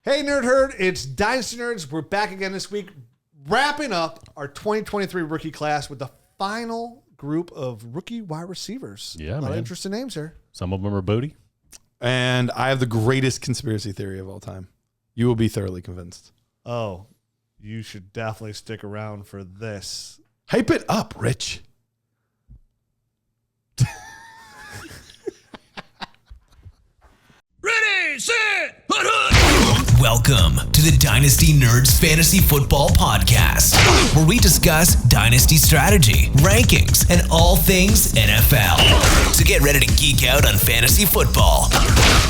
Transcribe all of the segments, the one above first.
Hey, Nerd Herd, it's Dynasty Nerds. We're back again this week, wrapping up our 2023 rookie class with the final group of rookie wide receivers. Yeah, a lot of interesting names here. Some of them are Boutte. And I have the greatest conspiracy theory of all time. You will be thoroughly convinced. Oh, you should definitely stick around for this. Hype it up, Rich. Ready, set, hut, hut. Welcome to the Dynasty Nerds Fantasy Football Podcast, where we discuss Dynasty strategy, rankings, and all things NFL. So get ready to geek out on fantasy football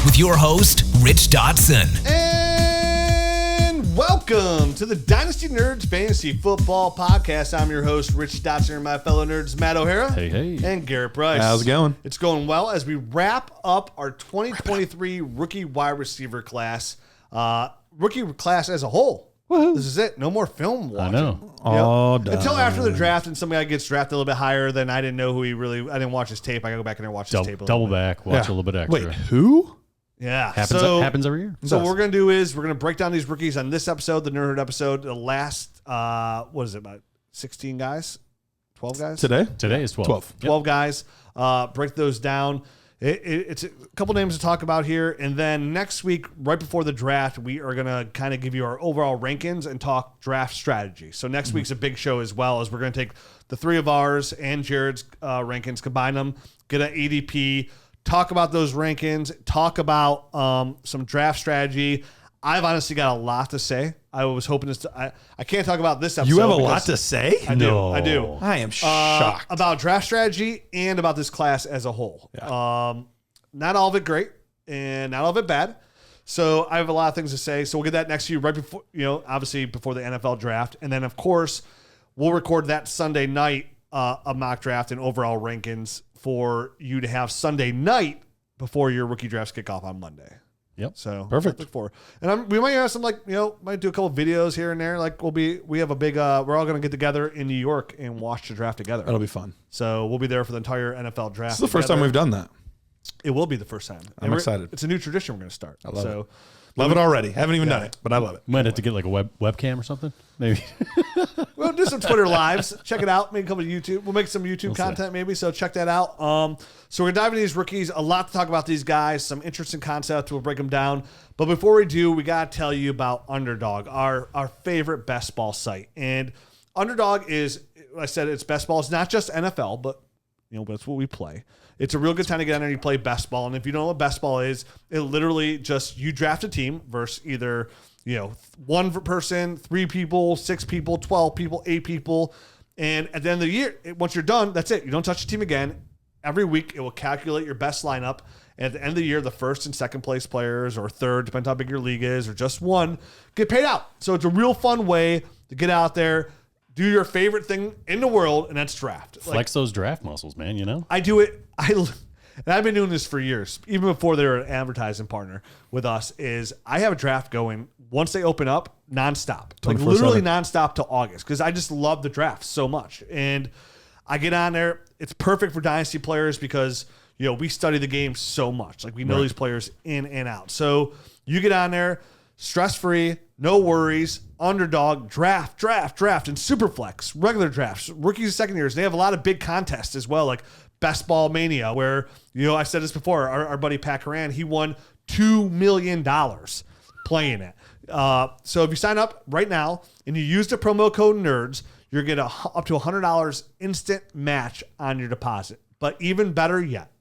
with your host, Rich Dotson. And welcome to the Dynasty Nerds Fantasy Football Podcast. I'm your host, Rich Dotson, and my fellow nerds, Matt O'Hara. Hey, hey. And Garrett Price. How's it going? It's going well as we wrap up our 2023 rookie wide receiver class. Rookie class as a whole. Woo-hoo. This is it. No more film watching. I know. All done. Until after the draft and some guy gets drafted a little bit higher, then I didn't know who he really... I didn't watch his tape. I gotta go back in there and watch his tape a little Double bit. back, watch a little bit extra. Wait, who? Yeah. Happens every year. So what we're going to do is we're going to break down these rookies on this episode, the Nerd Herd episode, the last, what is it, about 16 guys? 12 guys? Today is 12. 12. 12 guys. Break those down. It's a couple names to talk about here. And then next week, right before the draft, we are going to kind of give you our overall rankings and talk draft strategy. So next week's a big show as well, as we're going to take the three of ours and Jared's rankings, combine them, get an ADP, talk about those rankings, talk about some draft strategy. I've honestly got a lot to say. I was hoping I can't talk about this episode. You have a lot to say? I do. I am shocked. About draft strategy and about this class as a whole. Yeah. Not all of it great and not all of it bad. So I have a lot of things to say. So we'll get that next to you right before, obviously before the NFL draft. And then, of course, we'll record that Sunday night a mock draft and overall rankings for you to have Sunday night before your rookie drafts kick off on Monday. Yep. So Perfect. Look forward. And we might have some might do a couple videos here and there. Like we have a big, we're all going to get together in New York and watch the draft together. That'll be fun. So we'll be there for the entire NFL draft. This is the first time we've done that. It will be the first time. I'm excited. It's a new tradition we're going to start. I love it. Love it already. Haven't even done it, but I love it. Might have to get like a webcam or something. Maybe. We'll do some Twitter lives. Check it out. Maybe come to YouTube. We'll make some YouTube content maybe. So check that out. So we're diving into these rookies. A lot to talk about these guys. Some interesting concepts. We'll break them down. But before we do, we got to tell you about UnderDog, our favorite best ball site. And UnderDog is, I said, it's best ball. It's not just NFL, but that's what we play. It's a real good time to get on there and you play best ball. And if you don't know what best ball is, it literally just you draft a team versus either one person, 3 people, 6 people, 12 people, 8 people. And at the end of the year, once you're done, that's it. You don't touch the team again. Every week, it will calculate your best lineup. And at the end of the year, the first and second place players or third, depending on how big your league is, or just one, get paid out. So it's a real fun way to get out there, do your favorite thing in the world, and that's draft. Flex those draft muscles, man, I do it. And I've been doing this for years, even before they were an advertising partner with us, is I have a draft going once they open up nonstop, like literally nonstop till August, because I just love the draft so much. And I get on there. It's perfect for dynasty players because, we study the game so much. Like we know these players in and out. So you get on there, stress-free, no worries, UnderDog, draft, and Superflex, regular drafts, rookies and second years. They have a lot of big contests as well, like Best Ball Mania, where, I said this before, our buddy Pat Coran, he won $2 million playing it. So if you sign up right now and you use the promo code NERDS, you're going to get up to $100 instant match on your deposit. But even better yet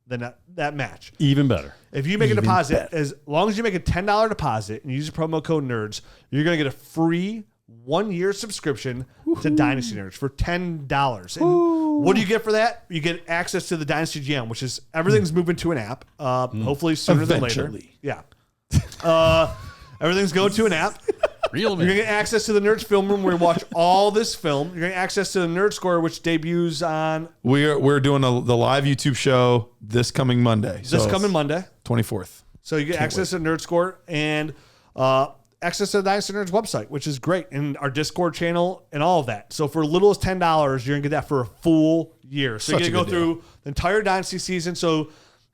than that match. Even better. If you make a deposit, as long as you make a $10 deposit and use the promo code NERDS, you're going to get a free 1-year subscription to Dynasty Nerds for $10. And what do you get for that? You get access to the Dynasty GM, which is everything's moving to an app. Hopefully sooner than later. Yeah. Everything's going to an app. Real man. You're going to get access to the Nerds Film Room where we watch all this film. You're going to get access to the Nerd Score, which debuts on... We're doing the live YouTube show this coming Monday. This coming Monday. 24th. So you get access to Nerd Score and access to the Dynasty Nerds website, which is great, and our Discord channel and all of that. So for as little as $10, you're going to get that for a full year. So you're going to go through the entire Dynasty season. So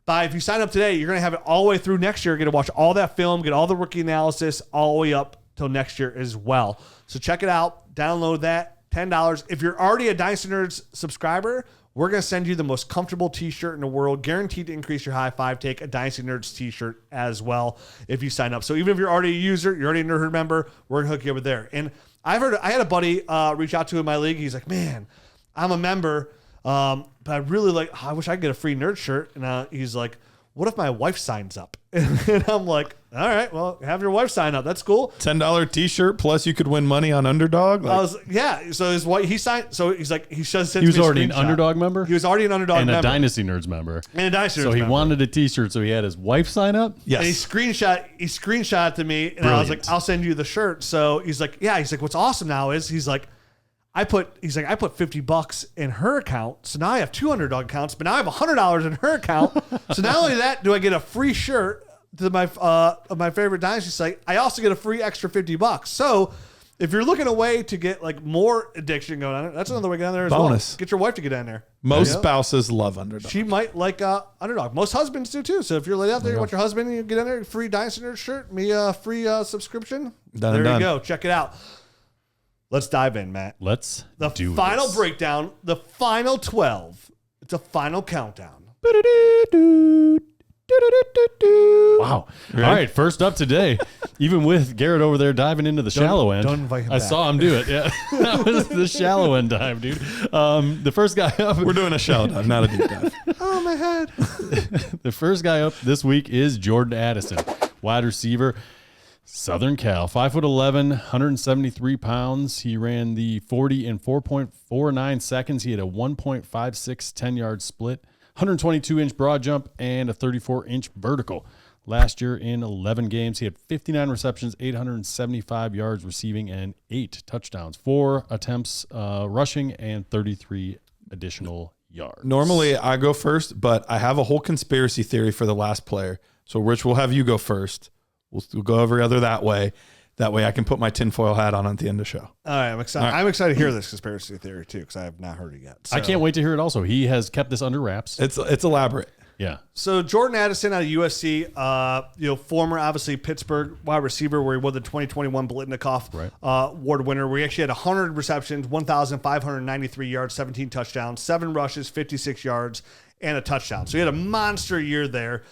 if you sign up today, you're going to have it all the way through next year. You're going to watch all that film, get all the rookie analysis all the way up till next year as well. So check it out. Download that. $10. If you're already a Dynasty Nerds subscriber, we're going to send you the most comfortable t-shirt in the world, guaranteed to increase your high five. Take a Dynasty Nerds t-shirt as well if you sign up. So even if you're already a user, you're already a Nerd member, we're going to hook you over there. And I had a buddy reach out to in my league. He's like, man, I'm a member, but I really I wish I could get a free nerd shirt. And he's like, what if my wife signs up? And I'm like, all right, well, have your wife sign up. That's cool. $10 t-shirt plus you could win money on UnderDog. Yeah. So his wife, he signed. So he's like, he was already an UnderDog member. He was already an UnderDog and member. a Dynasty Nerds member. So he wanted a t-shirt, so he had his wife sign up. Yes. And he screenshot it to me, and I was like, I'll send you the shirt. So he's like, yeah. He's like, what's awesome now is I put $50 in her account, so now I have 2 UnderDog accounts, but now I have $100 in her account. So not only that, do I get a free shirt to my favorite Dynasty site, I also get a free extra $50. So if you're looking a way to get more addiction going on, that's another way to get on there as Bonus. well. Get your wife to get on there. Most spouses love UnderDog. She might like UnderDog. Most husbands do too. So if you're laid out there, you want your husband, you get in there, free Dynasty Nerd shirt, free subscription. Done. There you go. Check it out. Let's dive in, Matt. Let's do the final this. breakdown, the final 12. It's a final countdown. Wow. All right, first up today, even with Garrett over there diving into the shallow end. Don't invite him I back. saw him do it. Yeah. That was the shallow end dive, dude. The first guy up. We're doing a shallow dive, not a deep dive. Oh, my head. The first guy up this week is Jordan Addison, wide receiver, Southern Cal, 5'11", 173 pounds. He ran the 40 in 4.49 seconds. He had a 1.56 10-yard split, 122-inch broad jump, and a 34-inch vertical. Last year in 11 games, he had 59 receptions, 875 yards receiving, and 8 touchdowns, 4 attempts rushing, and 33 additional yards. Normally, I go first, but I have a whole conspiracy theory for the last player. So, Rich, we'll have you go first. We'll go every other that way. That way I can put my tinfoil hat on at the end of the show. All right, I'm excited. I'm excited to hear this conspiracy theory too, because I have not heard it yet. So. I can't wait to hear it also. He has kept this under wraps. It's elaborate. Yeah. So Jordan Addison out of USC, former obviously Pittsburgh wide receiver, where he won the 2021 Blitnikoff award winner. Where he actually had 100 receptions, 1,593 yards, 17 touchdowns, 7 rushes, 56 yards, and a touchdown. So he had a monster year there.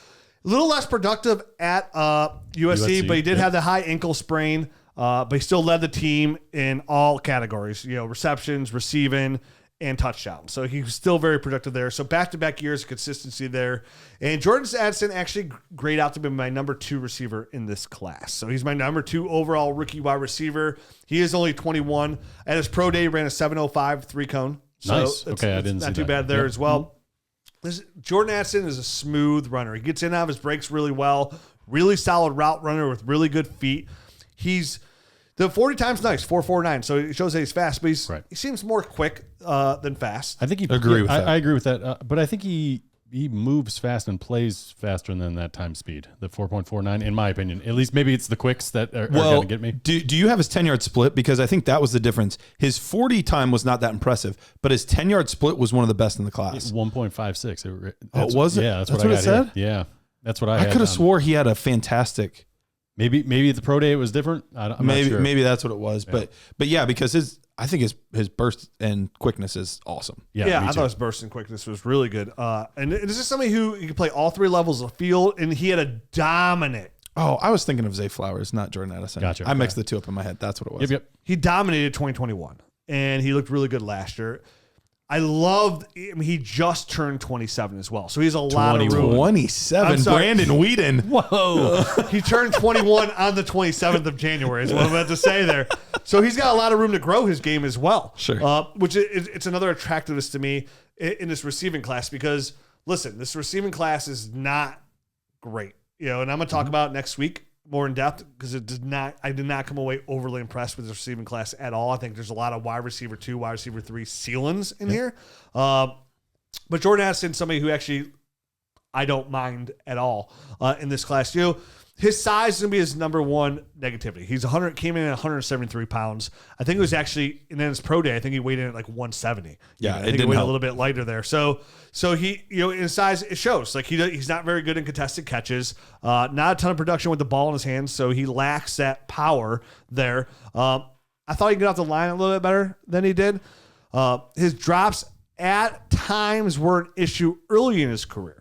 A little less productive at USC, but he did have the high ankle sprain. But he still led the team in all categories, receptions, receiving, and touchdowns. So he was still very productive there. So back-to-back years of consistency there. And Jordan Addison actually grayed out to be my number 2 receiver in this class. So he's my number 2 overall rookie wide receiver. He is only 21. At his pro day, he ran a 7.05 3-cone. So nice. Okay, I didn't see not too that. bad there Yep. as well. Jordan Addison is a smooth runner. He gets in and out of his breaks really well. Really solid route runner with really good feet. He's the 40 times nice, 4.49. So it shows that he's fast, but he seems more quick than fast. I think he agree with that. I agree with that. But I think he moves fast and plays faster than that time speed, the 4.49, in my opinion. At least maybe it's the quicks that are going to get me. Do you have his 10-yard split? Because I think that was the difference. His 40 time was not that impressive, but his 10-yard split was one of the best in the class. 1.56. Was it? Yeah, that's what it I got said? here. Yeah, that's what I had. I could have swore he had a fantastic. Maybe at the pro day it was different. I'm not sure. Maybe that's what it was. Yeah. But yeah, because I think his burst and quickness is awesome. Yeah, I thought his burst and quickness was really good. And this is somebody who can play all 3 levels of the field, and he had a dominant. Oh, I was thinking of Zay Flowers, not Jordan Addison. Gotcha. I mixed the two up in my head. That's what it was. Yep. He dominated 2021, and he looked really good last year. He just turned 27 as well. So he's a lot of room. 27. Brandon Whedon. Whoa. He turned 21 on the 27th of January is what I'm about to say there. So he's got a lot of room to grow his game as well. Sure. Which it's another attractiveness to me in this receiving class because, listen, this receiving class is not great. And I'm going to talk about it next week more in depth because I did not come away overly impressed with the receiving class at all. I think there's a lot of wide receiver 2, wide receiver 3 ceilings in here. But Jordan Addison, somebody who actually I don't mind at all in this class. his size is going to be his number one negativity. Came in at 173 pounds. I think it was actually, and then his pro day, I think he weighed in at like 170. Yeah, I think he weighed a little bit lighter there. So he, in size, it shows. Like he's not very good in contested catches. Not a ton of production with the ball in his hands, so he lacks that power there. I thought he could get off the line a little bit better than he did. His drops at times were an issue early in his career.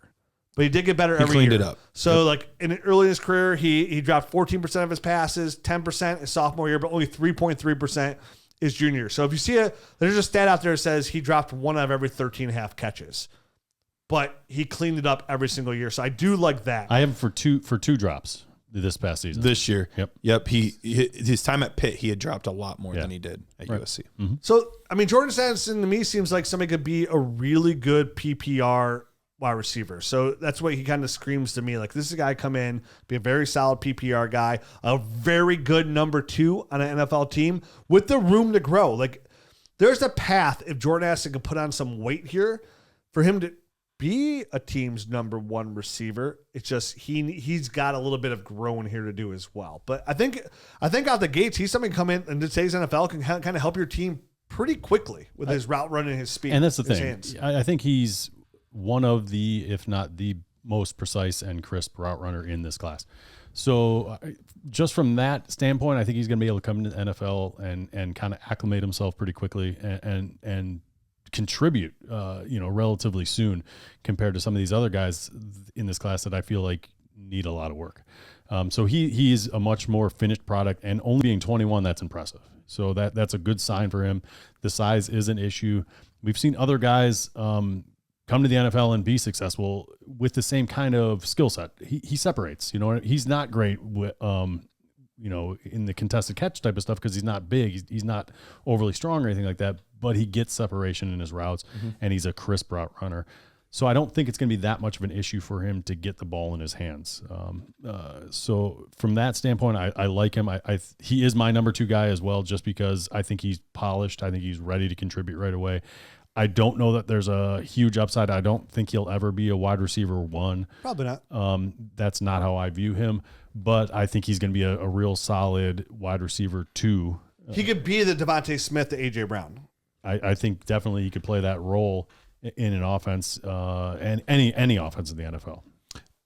But he did get better every year. He cleaned it up. So, early in his career, he dropped 14% of his passes, 10% his sophomore year, but only 3.3% his junior year. So, if you see there's a stat out there that says he dropped 1 out of every 13.5 catches. But he cleaned it up every single year. So, I do like that. I have him for two drops this past season. This year. Yep. His time at Pitt, he had dropped a lot more than he did at USC. Mm-hmm. So, Jordan Addison to me seems like somebody could be a really good PPR wide receiver. So that's what he kind of screams to me. Like, this is a guy come in, be a very solid PPR guy, a very good number 2 on an NFL team with the room to grow. Like, there's a path if Jordan Addison can put on some weight here for him to be a team's number 1 receiver. It's just he's got a little bit of growing here to do as well. But I think out the gates, he's somebody come in and today's NFL can kind of help your team pretty quickly with his route running, his speed, and that's the thing. Hands. I think he's one of the, if not the most precise and crisp route runner in this class. So just from that standpoint, I think he's going to be able to come into the NFL and kind of acclimate himself pretty quickly and contribute, relatively soon compared to some of these other guys in this class that I feel like need a lot of work. So he's a much more finished product, and only being 21, that's impressive. So that's a good sign for him. The size is an issue. We've seen other guys, come to the NFL and be successful with the same kind of skill set. He separates, he's not great with, in the contested catch type of stuff because he's not big. He's not overly strong or anything like that, but he gets separation in his routes and he's a crisp route runner. So I don't think it's going to be that much of an issue for him to get the ball in his hands. So from that standpoint, I like him. He is my number 2 guy as well, just because I think he's polished. I think he's ready to contribute right away. I don't know that there's a huge upside. I don't think he'll ever be a wide receiver 1. Probably not. That's not how I view him, but I think he's going to be a real solid wide receiver 2. He could be the Devontae Smith to A.J. Brown. I think definitely he could play that role in an offense, and any offense in the NFL.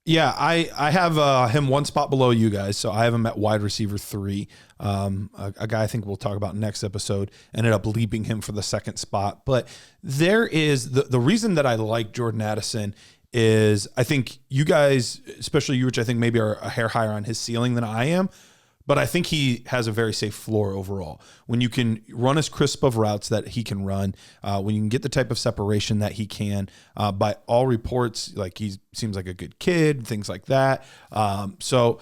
Yeah, I have him 1 spot below you guys, so I have him at wide receiver 3. A guy I think we'll talk about next episode ended up leaping him for the 2nd spot. But there is the reason that I like Jordan Addison is I think you guys, especially you, which I think maybe are a hair higher on his ceiling than I am, but I think he has a very safe floor overall. When you can run as crisp of routes that he can run, when you can get the type of separation that he can, by all reports, like he seems like a good kid, things like that. So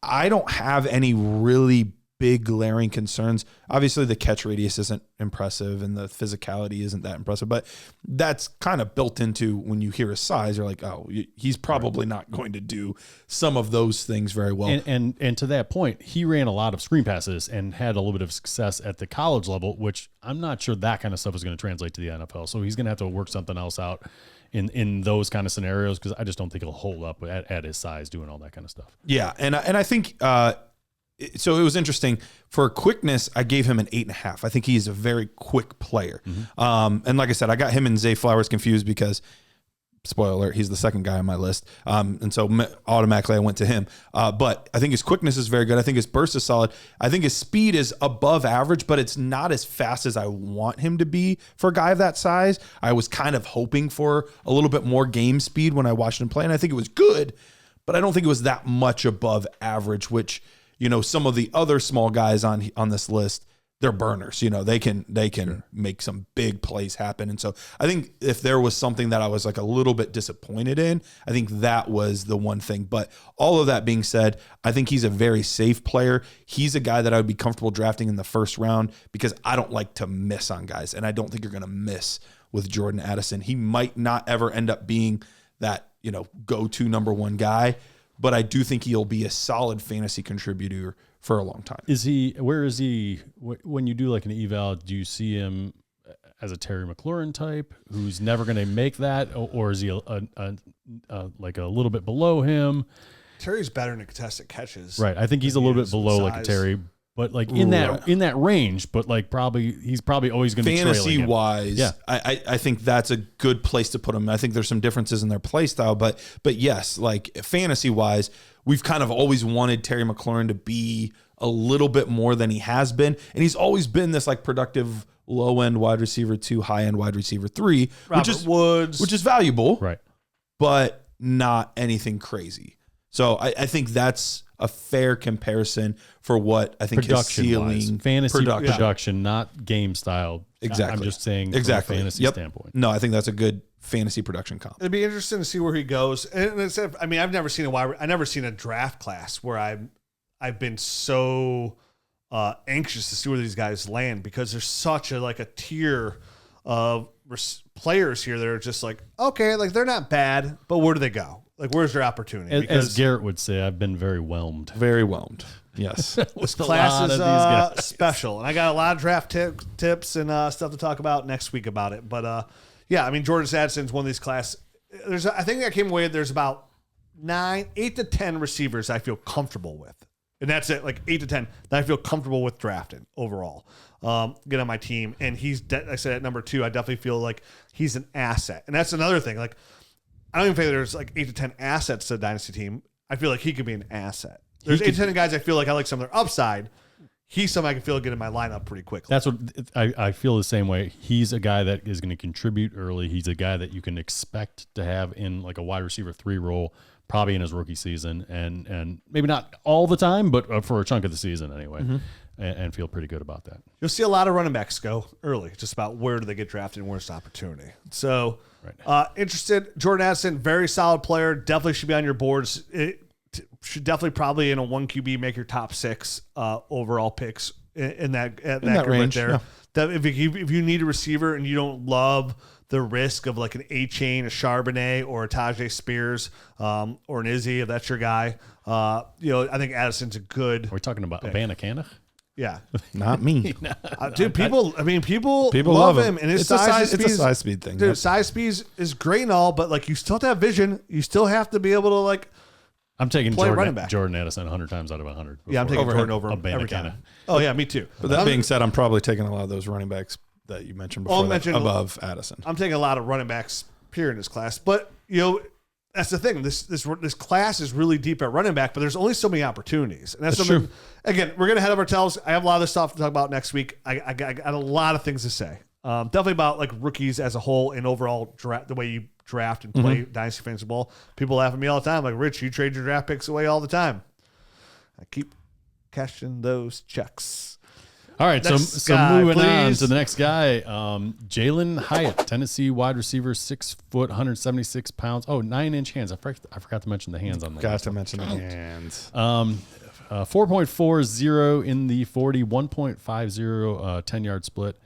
I don't have any really big glaring concerns. Obviously the catch radius isn't impressive and the physicality isn't that impressive, but that's kind of built into when you hear his size, you're like, oh, he's probably not going to do some of those things very well. And to that point, he ran a lot of screen passes and had a little bit of success at the college level, which I'm not sure that kind of stuff is going to translate to the NFL. So he's going to have to work something else out in those kind of scenarios, because I just don't think he'll hold up at his size doing all that kind of stuff. Yeah. And I think, so it was interesting for quickness. I gave him an 8.5. I think he's a very quick player. And like I said, I got him and Zay Flowers confused because, spoiler alert, he's the 2nd guy on my list. And so automatically I went to him. But I think his quickness is very good. I think his burst is solid. I think his speed is above average, but it's not as fast as I want him to be for a guy of that size. I was kind of hoping for a little bit more game speed when I watched him play, and I think it was good, but I don't think it was that much above average, which, some of the other small guys on this list, they're burners. They can make some big plays happen. And so I think if there was something that I was like a little bit disappointed in, I think that was the one thing. But all of that being said, I think he's a very safe player. He's a guy that I would be comfortable drafting in the 1st round because I don't like to miss on guys. And I don't think you're going to miss with Jordan Addison. He might not ever end up being that, go-to number 1 guy, but I do think he'll be a solid fantasy contributor for a long time. Where is he when you do like an eval? Do you see him as a Terry McLaurin type who's never going to make that, or is he like a little bit below him? Terry's better in contested catches. Right. I think he's a little bit below like a size. Terry, but like in that range, but like he's probably always going to be fantasy wise. Yeah. I think that's a good place to put him. I think there's some differences in their play style, but yes, like fantasy wise, we've kind of always wanted Terry McLaurin to be a little bit more than he has been, and he's always been this like productive low end wide receiver 2, high end wide receiver 3, which is valuable, right? But not anything crazy. So I think that's a fair comparison for what I think his ceiling fantasy production, not game style. Exactly. I'm just saying from a fantasy standpoint. No, I think that's a good fantasy production comp. It'd be interesting to see where he goes. And I mean, I've never seen a draft class where I've been so anxious to see where these guys land, because there's such a tier of players here that are just like, okay, like they're not bad, but where do they go? Like, where's their opportunity? As Garrett would say, I've been very whelmed. Very whelmed. Yes. This class is special. And I got a lot of draft tips and stuff to talk about next week about it. But, yeah, I mean, Jordan Addison's one of these class. I think I came away, there's about 8 to 10 receivers I feel comfortable with. And that's it, like 8 to 10 that I feel comfortable with drafting overall. Get on my team. And I said at number 2, I definitely feel like he's an asset. And that's another thing. Like, I don't even think there's like 8 to 10 assets to the Dynasty team. I feel like he could be an asset. There's 8 to 10 guys I feel like I like some of their upside. He's somebody I can feel get in my lineup pretty quickly. That's what I feel the same way. He's a guy that is going to contribute early. He's a guy that you can expect to have in like a wide receiver 3 role, probably in his rookie season, and maybe not all the time, but for a chunk of the season anyway, and feel pretty good about that. You'll see a lot of running backs go early, just about where do they get drafted and where's the opportunity. So, interested. Jordan Addison, very solid player. Definitely should be on your boards. It should definitely probably in a 1 QB make your top 6 overall picks in that range right there. Yeah. That if you need a receiver and you don't love the risk of like an A-Chain, a Charbonnet, or a Tajay Spears, or an Izzy, if that's your guy, I think Addison's a good. Are we talking about Abanikana? Yeah, not me, dude. People love him, and his size it's a size speed thing. Dude, size speed is great and all, but like you still have to have vision. You still have to be able to like. I'm taking Jordan Addison 100 times out of 100. Yeah, I'm taking Jordan over him every time. Oh yeah, me too. But that being said, I'm probably taking a lot of those running backs that you mentioned before above Addison. I'm taking a lot of running backs here in this class, but that's the thing. This class is really deep at running back, but there's only so many opportunities, and that's something. True. Again, we're gonna head over ourselves. I have a lot of this stuff to talk about next week. I got a lot of things to say. Definitely about like rookies as a whole and overall draft, the way you draft and play Dynasty fantasy ball. People laugh at me all the time, like, Rich, you trade your draft picks away all the time. I keep cashing those checks. All right, so moving on to the next guy, Jalin Hyatt, Tennessee wide receiver, 6 foot, 176 pounds. Oh, 9-inch hands. I forgot to mention the hands on that. Got to mention the hands. 4.40 in the 40, 1.50 10-yard split,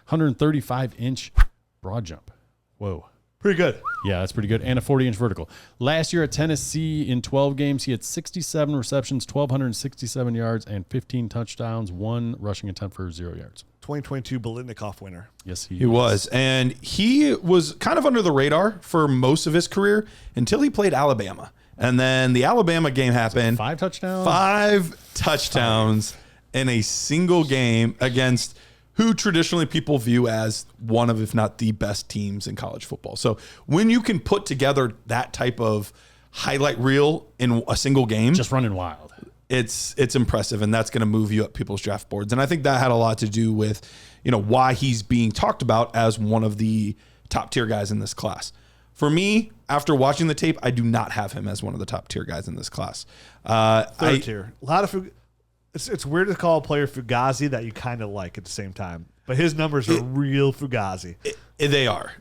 135-inch broad jump. Whoa. Pretty good. Yeah, that's pretty good. And a 40-inch vertical. Last year at Tennessee, in 12 games, he had 67 receptions, 1,267 yards, and 15 touchdowns, 1 rushing attempt for 0 yards. 2022 Biletnikoff winner. Yes, he was. And he was kind of under the radar for most of his career until he played Alabama. And then the Alabama game happened. 5 touchdowns? 5 touchdowns in a single game against who traditionally people view as one of, if not the best teams in college football. So when you can put together that type of highlight reel in a single game, just running wild, it's impressive, and that's going to move you up people's draft boards. And I think that had a lot to do with, why he's being talked about as one of the top tier guys in this class. For me, after watching the tape, I do not have him as one of the top tier guys in this class. Third tier. A lot of it's weird to call a player Fugazi that you kind of like at the same time, but his numbers are real Fugazi. They are.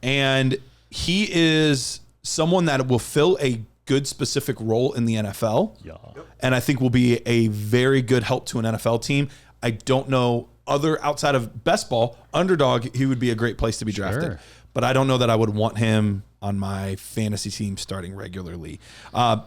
And he is someone that will fill a good specific role in the NFL. Yeah. And I think will be a very good help to an NFL team. I don't know outside of best ball, UnderDog, he would be a great place to be drafted. But I don't know that I would want him on my fantasy team starting regularly.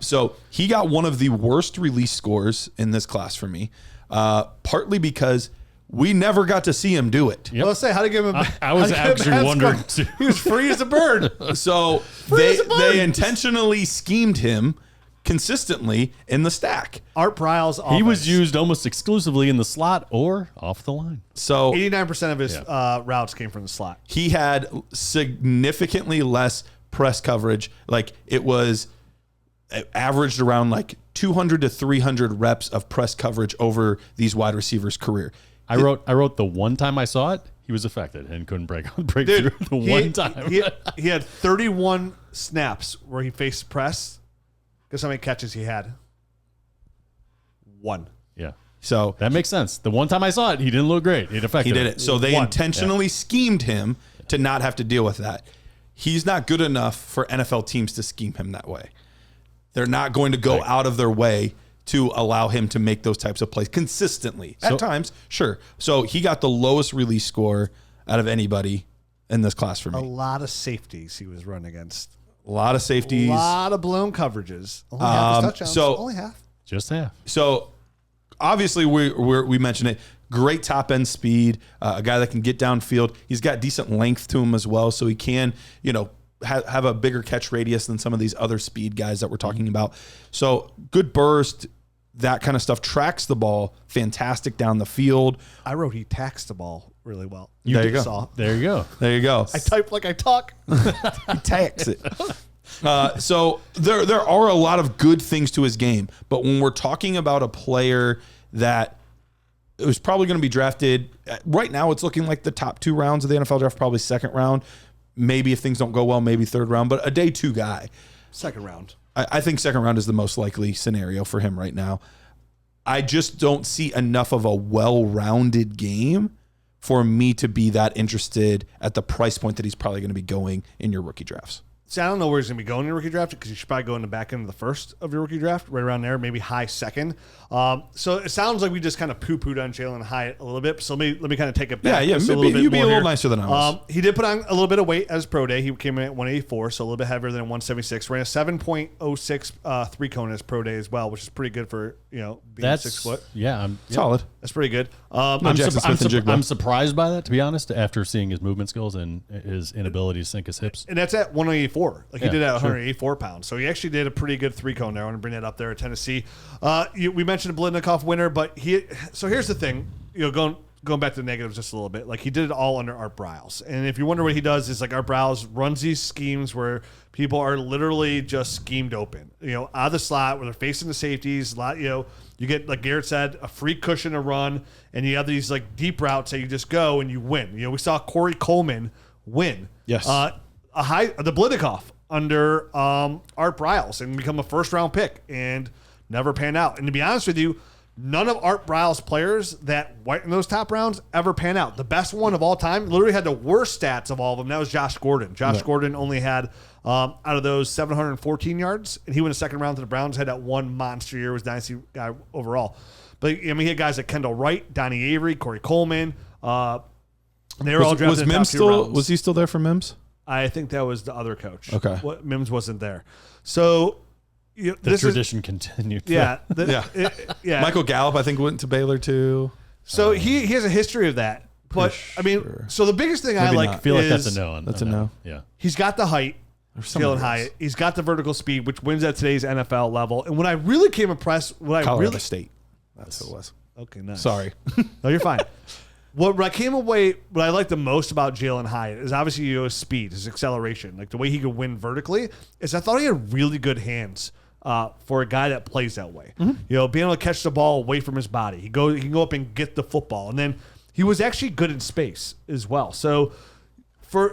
So he got one of the worst release scores in this class for me, partly because we never got to see him do it. Yep. Let's say, how to give him I was actually wondering He was free as a bird. So they intentionally schemed him consistently in the stack. Art Briles, He was used almost exclusively in the slot or off the line. So 89% of his routes came from the slot. he had significantly less press coverage. Like it averaged around like 200 to 300 reps of press coverage over these wide receivers' career. I wrote the one time I saw it, he was affected and couldn't break through the one time. He had 31 snaps where he faced press. Guess how many catches he had? 1. Yeah. So That makes sense. The one time I saw it, he didn't look great. It affected he did him. it. So they 1. intentionally schemed him to not have to deal with that. He's not good enough for NFL teams to scheme him that way. They're not going to go out of their way to allow him to make those types of plays consistently. At times, sure. So he got the lowest release score out of anybody in this class for A me. lot of safeties he was running against. A lot of safeties. A lot of blown coverages. Only half his touchdowns. so- Only half. Just half. So obviously we mentioned it. Great top end speed, a guy that can get downfield. He's got decent length to him as well, so he can, have a bigger catch radius than some of these other speed guys that we're talking about. So good burst, that kind of stuff. Tracks the ball, fantastic down the field. I wrote he taxed the ball really well. There you go. Saw. There you go. There you go. I type like I talk. He tax it. So there are a lot of good things to his game, but when we're talking about a player that it was probably going to be drafted right now, it's looking like the top 2 rounds of the NFL draft, probably second round. Maybe if things don't go well, maybe third round, but a day 2 guy. Second round. I think second round is the most likely scenario for him right now. I just don't see enough of a well-rounded game for me to be that interested at the price point that he's probably going to be going in your rookie drafts. See, I don't know where he's going to be going in your rookie draft because you should probably go in the back end of the first of your rookie draft, right around there, maybe high second. So it sounds like we just kind of poo-pooed on Jalin Hyatt a little bit. So let me kind of take it back. Yeah, just maybe a little bit more here. nicer than I was. He did put on a little bit of weight as pro day. He came in at 184, so a little bit heavier than 176. Ran a 7.06 three cone as pro day as well, which is pretty good for being 6 foot. Yeah, Solid. That's pretty good. I'm surprised by that, to be honest, after seeing his movement skills and his inability to sink his hips. And that's at 184. Like he Yeah, did at sure. 184 pounds. So he actually did a pretty good 3 cone there. I want to bring that up there at Tennessee. We mentioned a Blitnikoff winner, but so here's the thing, going back to the negatives just a little bit, like he did it all under Art Briles. And if you wonder what he does, is like Art Briles runs these schemes where people are literally just schemed open, out of the slot where they're facing the safeties. You get, like Garrett said, a free cushion to run, and you have these like deep routes that you just go and you win. We saw Corey Coleman win. Yes. The Blitnikoff under Art Briles and become a first-round pick and never pan out. And to be honest with you, none of Art Briles' players that went in those top rounds ever pan out. The best one of all time literally had the worst stats of all of them. That was Josh Gordon. Gordon only had, out of those, 714 yards, and he went a second round to the Browns, had that one monster year, was Dynasty guy overall. But, he had guys like Kendall Wright, Donnie Avery, Corey Coleman. They were all drafted in the top 2 rounds. Was he still there for Mims? I think that was the other coach. Okay. Mims wasn't there. So The tradition continued. Yeah. Yeah. Michael Gallup, I think, went to Baylor too. So he has a history of that. But, so the biggest thing I like I feel like is that's a no. That's a no. Yeah. he's got the height, Jalin Hyatt. He's got the vertical speed, which wins at today's NFL level. And when I really came impressed, Colorado State. That's who it was. Okay, nice. Sorry. No, you're fine. What I like the most about Jalin Hyatt is obviously his speed, his acceleration, like the way he could win vertically. Is I thought he had really good hands for a guy that plays that way. Mm-hmm. Being able to catch the ball away from his body. He can go up and get the football, and then he was actually good in space as well. So and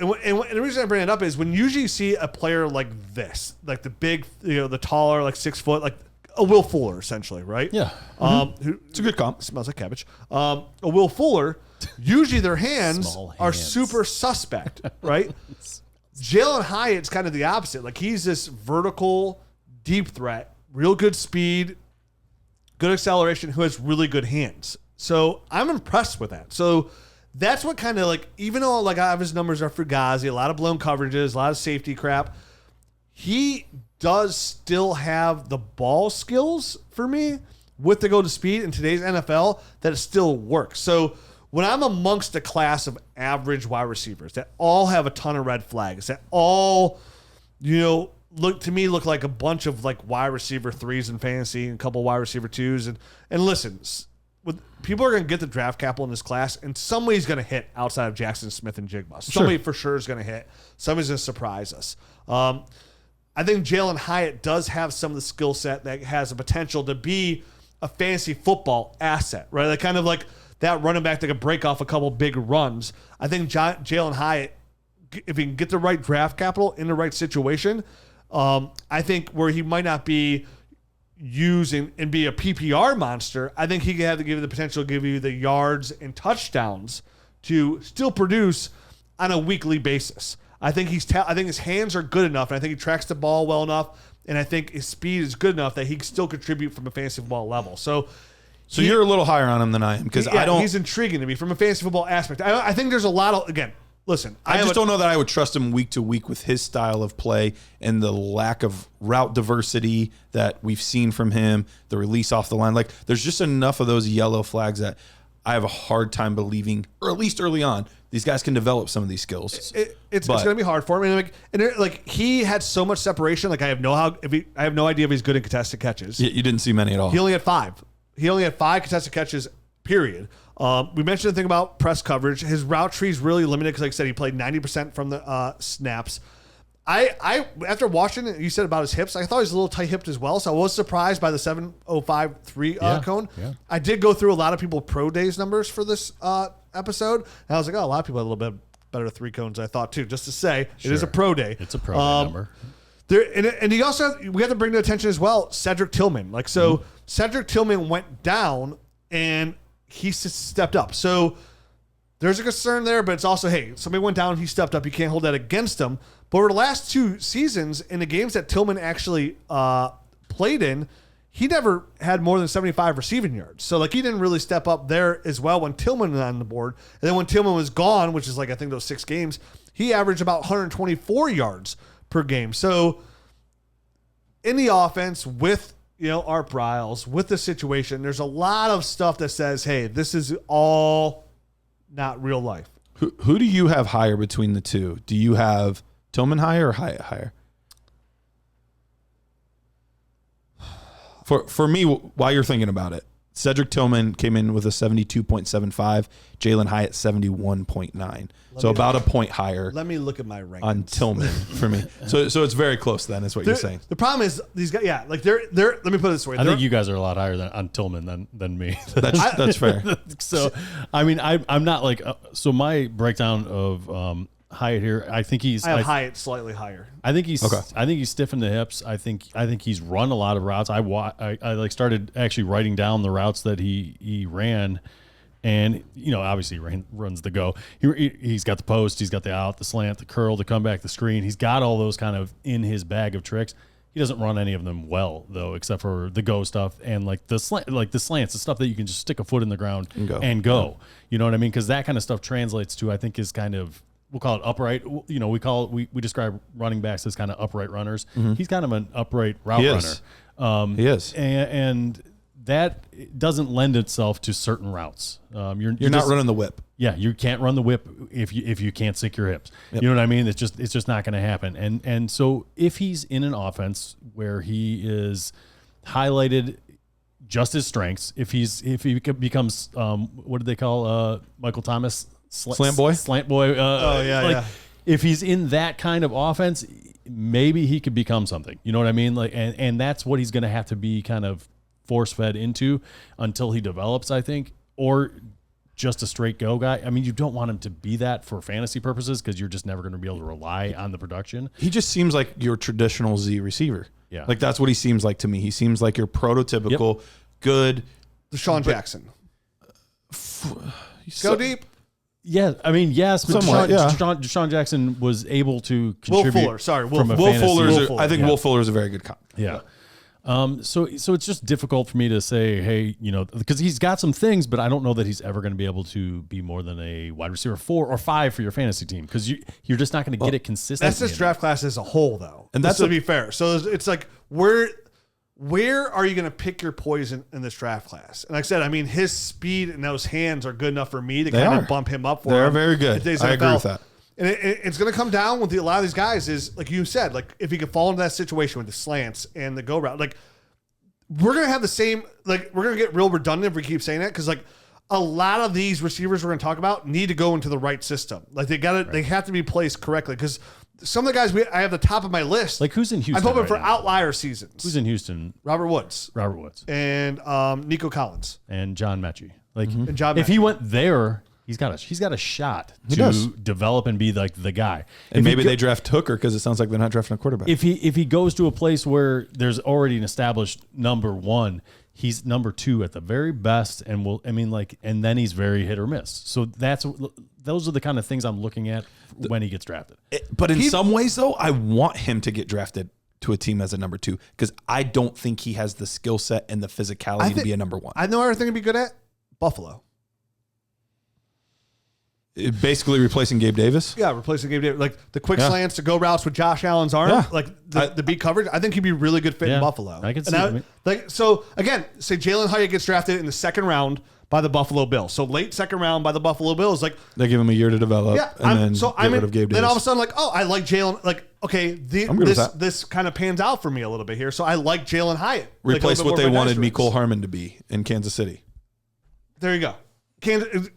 the reason I bring it up is when usually you see a player like this, like the big, the taller, like 6 foot, like a Will Fuller, essentially, right? Yeah. It's a good comp. Smells like cabbage. A Will Fuller, usually their hands Small are hands. super suspect, right? Jalin Hyatt's kind of the opposite. Like he's this vertical, deep threat, real good speed, good acceleration, who has really good hands. So I'm impressed with that. So that's what kind of like, even though like I have his numbers are fugazi, a lot of blown coverages, a lot of safety crap, he does still have the ball skills for me with the go to speed in today's NFL that it still works. So when I'm amongst a class of average wide receivers that all have a ton of red flags, that all, look like a bunch of like wide receiver 3s in fantasy and a couple wide receiver 2s. And listen, people are going to get the draft capital in this class, and somebody's going to hit outside of Jackson Smith and Jigba. Somebody for sure is going to hit. Somebody's going to surprise us. I think Jalin Hyatt does have some of the skill set that has the potential to be a fantasy football asset, right? Like kind of like that running back that could break off a couple big runs. I think Jalin Hyatt, if he can get the right draft capital in the right situation, I think where he might not be using and be a PPR monster, I think he can have to give you the potential to give you the yards and touchdowns to still produce on a weekly basis. I think I think his hands are good enough, and I think he tracks the ball well enough, and I think his speed is good enough that he can still contribute from a fantasy football level. So you're a little higher on him than I am because he's intriguing to me from a fantasy football aspect. I think there's a lot of Listen, I just don't know that I would trust him week to week with his style of play and the lack of route diversity that we've seen from him, the release off the line. Like, there's just enough of those yellow flags that I have a hard time believing, or at least early on, these guys can develop some of these skills. It's going to be hard for him. And he had so much separation. Like, I have no idea if he's good in contested catches. You didn't see many at all. He only had 5. He only had 5 contested catches, period. We mentioned the thing about press coverage. His route tree is really limited because, like I said, he played 90% from the snaps. I after watching it, you said about his hips, I thought he was a little tight-hipped as well, so I was surprised by the 7.05.3 cone. Yeah. I did go through a lot of people pro days numbers for this episode, and I was like, a lot of people had a little bit better 3 cones than I thought, too, just to say it is a pro day. It's a pro day number. And he also we have to bring to attention as well Cedric Tillman. Cedric Tillman went down, and he stepped up. So there's a concern there, but it's also, hey, somebody went down, he stepped up. You can't hold that against him. But over the last 2 seasons, in the games that Tillman actually played in, he never had more than 75 receiving yards. So, he didn't really step up there as well when Tillman was on the board. And then when Tillman was gone, which is I think those 6 games, he averaged about 124 yards per game. So, in the offense with Art Briles, with the situation, there's a lot of stuff that says, hey, this is all not real life. Who do you have higher between the two? Do you have Tillman higher or Hyatt higher? For me, while you're thinking about it, Cedric Tillman came in with a 72.75, Jalin Hyatt 71.9. So about a point higher. Let me look at my rankings on Tillman for me. So it's very close then, is what you're saying. The problem is these guys, they're let me put it this way. I think you guys are a lot higher on Tillman than me. That's fair. So, I'm not so my breakdown of Hyatt here, I think I have Hyatt slightly higher. I think he's stiff in the hips. I think he's run a lot of routes. I started actually writing down the routes that he ran, and obviously he runs the go. He's got the post, he's got the out, the slant, the curl, the comeback, the screen. He's got all those kind of in his bag of tricks. He doesn't run any of them well though, except for the go stuff and the slants, the stuff that you can just stick a foot in the ground and go. Yeah. You know what I mean? Because that kind of stuff translates to, I think, is kind of, we'll call it upright. We describe running backs as kind of upright runners. Mm-hmm. He's kind of an upright route runner. He is, and that doesn't lend itself to certain routes. You're not running the whip. Yeah, you can't run the whip if you can't sink your hips. Yep. You know what I mean? It's just not going to happen. And so if he's in an offense where he is highlighted just his strengths, if he becomes what did they call Michael Thomas? Slant boy? Slant boy. Yeah. If he's in that kind of offense, maybe he could become something. You know what I mean? And that's what he's going to have to be kind of force-fed into until he develops, I think, or just a straight go guy. I mean, you don't want him to be that for fantasy purposes because you're just never going to be able to rely on the production. He just seems like your traditional Z receiver. Yeah. That's what he seems like to me. He seems like your prototypical good Deshaun Jackson. Go deep. Yeah, I mean, yes, but Deshaun Jackson was able to contribute. Will Fuller, sorry, Will Fuller. I think Will Fuller is a very good comp. Yeah. So it's just difficult for me to say, hey, because he's got some things, but I don't know that he's ever going to be able to be more than a wide receiver 4 or 5 for your fantasy team because you're just not going to get it consistently. That's this draft class as a whole, though, and that's to be fair. So it's like where are you going to pick your poison in this draft class? And like I said, I mean, his speed and those hands are good enough for me to kind of bump him up for him. They're very good. I agree with that. And it's going to come down with a lot of these guys is, like you said, like if he could fall into that situation with the slants and the go route, like we're going to have the same, like we're going to get real redundant if we keep saying that because like a lot of these receivers we're going to talk about need to go into the right system. Like they have to be placed correctly because some of the guys I have the top of my list. Like who's in Houston? I'm hoping for outlier seasons. Who's in Houston? Robert Woods. And Nico Collins. And John Mechie. Like and John if Mechie. he went there, he's got a shot to develop and be like the guy. And maybe they draft Hooker because it sounds like they're not drafting a quarterback. If he goes to a place where there's already an established number one, he's number two at the very best, and and then he's very hit or miss. So those are the kind of things I'm looking at when he gets drafted. But in some ways, though, I want him to get drafted to a team as a number two because I don't think he has the skill set and the physicality to be a number one. I know everything he'd be good at Buffalo. Basically replacing Gabe Davis? Yeah, replacing Gabe Davis. Like the quick slants to go routes with Josh Allen's arm, like the beat coverage. I think he'd be really good fit in Buffalo. I can see it. So again, say Jalin Hyatt gets drafted in the second round by the Buffalo Bills. So late second round by the Buffalo Bills. Like they give him a year to develop. Yeah, and then get rid of Gabe Davis. Then all of a sudden, like, oh, I like Jalin. Like, okay, this kind of pans out for me a little bit here. So I like Jalin Hyatt. Replace like what they wanted Mecole Hardman to be in Kansas City. There you go.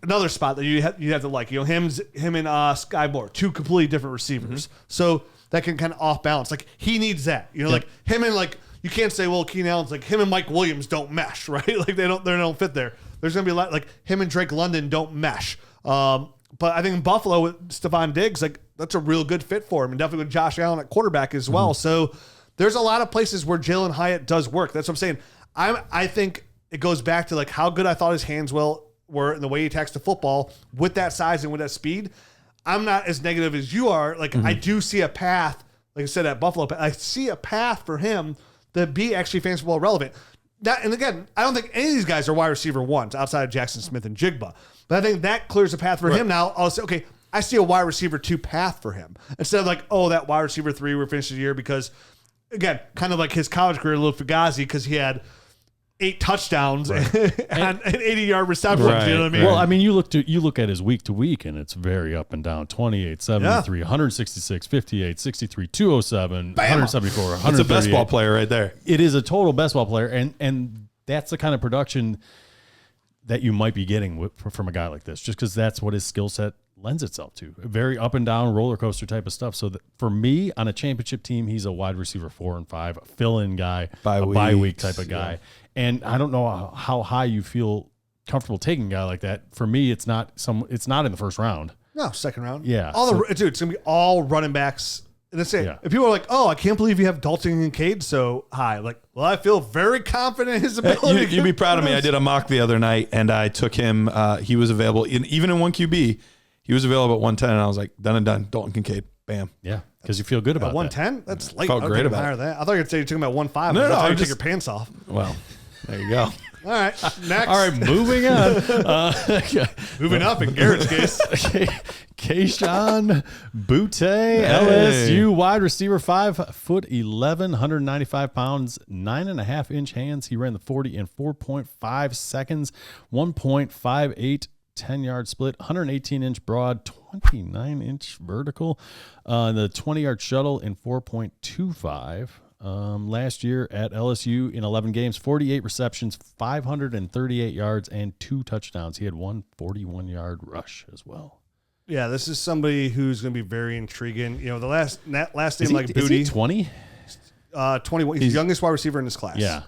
Another spot that you have to like. You know, him and Sky Moore, two completely different receivers. Mm-hmm. So that can kind of off balance. Like he needs that. You know, like him and like you can't say, well, Keenan Allen's like him and Mike Williams don't mesh, right? Like they don't fit there. There's gonna be a lot like him and Drake London don't mesh. But I think in Buffalo with Stephon Diggs, like that's a real good fit for him, and definitely with Josh Allen at quarterback as well. Mm-hmm. So there's a lot of places where Jalin Hyatt does work. That's what I'm saying. I think it goes back to like how good I thought his hands were and the way he attacks the football with that size and with that speed. I'm not as negative as you are. Like I do see a path, like I said at Buffalo, I see a path for him to be actually fantasy football relevant. And again, I don't think any of these guys are wide receiver ones outside of Jackson Smith and Jigba. But I think that clears a path for him now. I'll say, okay, I see a wide receiver 2 path for him. Instead of like, oh, that wide receiver 3 we're finishing the year because, again, kind of like his college career, a little Fugazi, because he had 8 touchdowns and 80-yard receptions. Right, you know what I mean? Well, I mean, you look at his week to week, and it's very up and down. 28, 73, 166, 58, 63, 207, 174, 138. It's a best ball player right there. It is a total best ball player, and that's the kind of production that you might be getting from a guy like this, just because that's what his skill set lends itself to. A very up and down roller coaster type of stuff. So for me, on a championship team, he's a wide receiver 4 and 5, a fill-in guy, a bye week type of guy. Yeah. And I don't know how high you feel comfortable taking a guy like that. For me, it's not in the first round. No, second round. Yeah. It's gonna be all running backs. And that's it. Yeah. If people are like, "Oh, I can't believe you have Dalton and Kincaid so high," like, well, I feel very confident in his ability. You'd be proud of me. I did a mock the other night, and I took him. He was available even in 1 QB. He was available at 110, and I was like, done and done. Dalton Kincaid, bam. Yeah, because you feel good about 110. That's late. Felt great about it. I thought you were saying you took him at 1.5. No, I take your pants off. Well, there you go. All right, next. All right, moving on. Moving up in Garrett's case. Kayshon Boutte, LSU wide receiver, 5'11", 195 pounds, 9.5-inch hands. He ran the 40 in 4.5 seconds, 1.58 10-yard split, 118-inch broad, 29-inch vertical. The 20-yard shuttle in 4.25. Last year at LSU in 11 games, 48 receptions, 538 yards, and 2 touchdowns. He had 1 41-yard rush as well. Yeah, this is somebody who's going to be very intriguing. You know, the last name like Boutte. Is he 20? 21. He's the youngest wide receiver in his class. Yeah.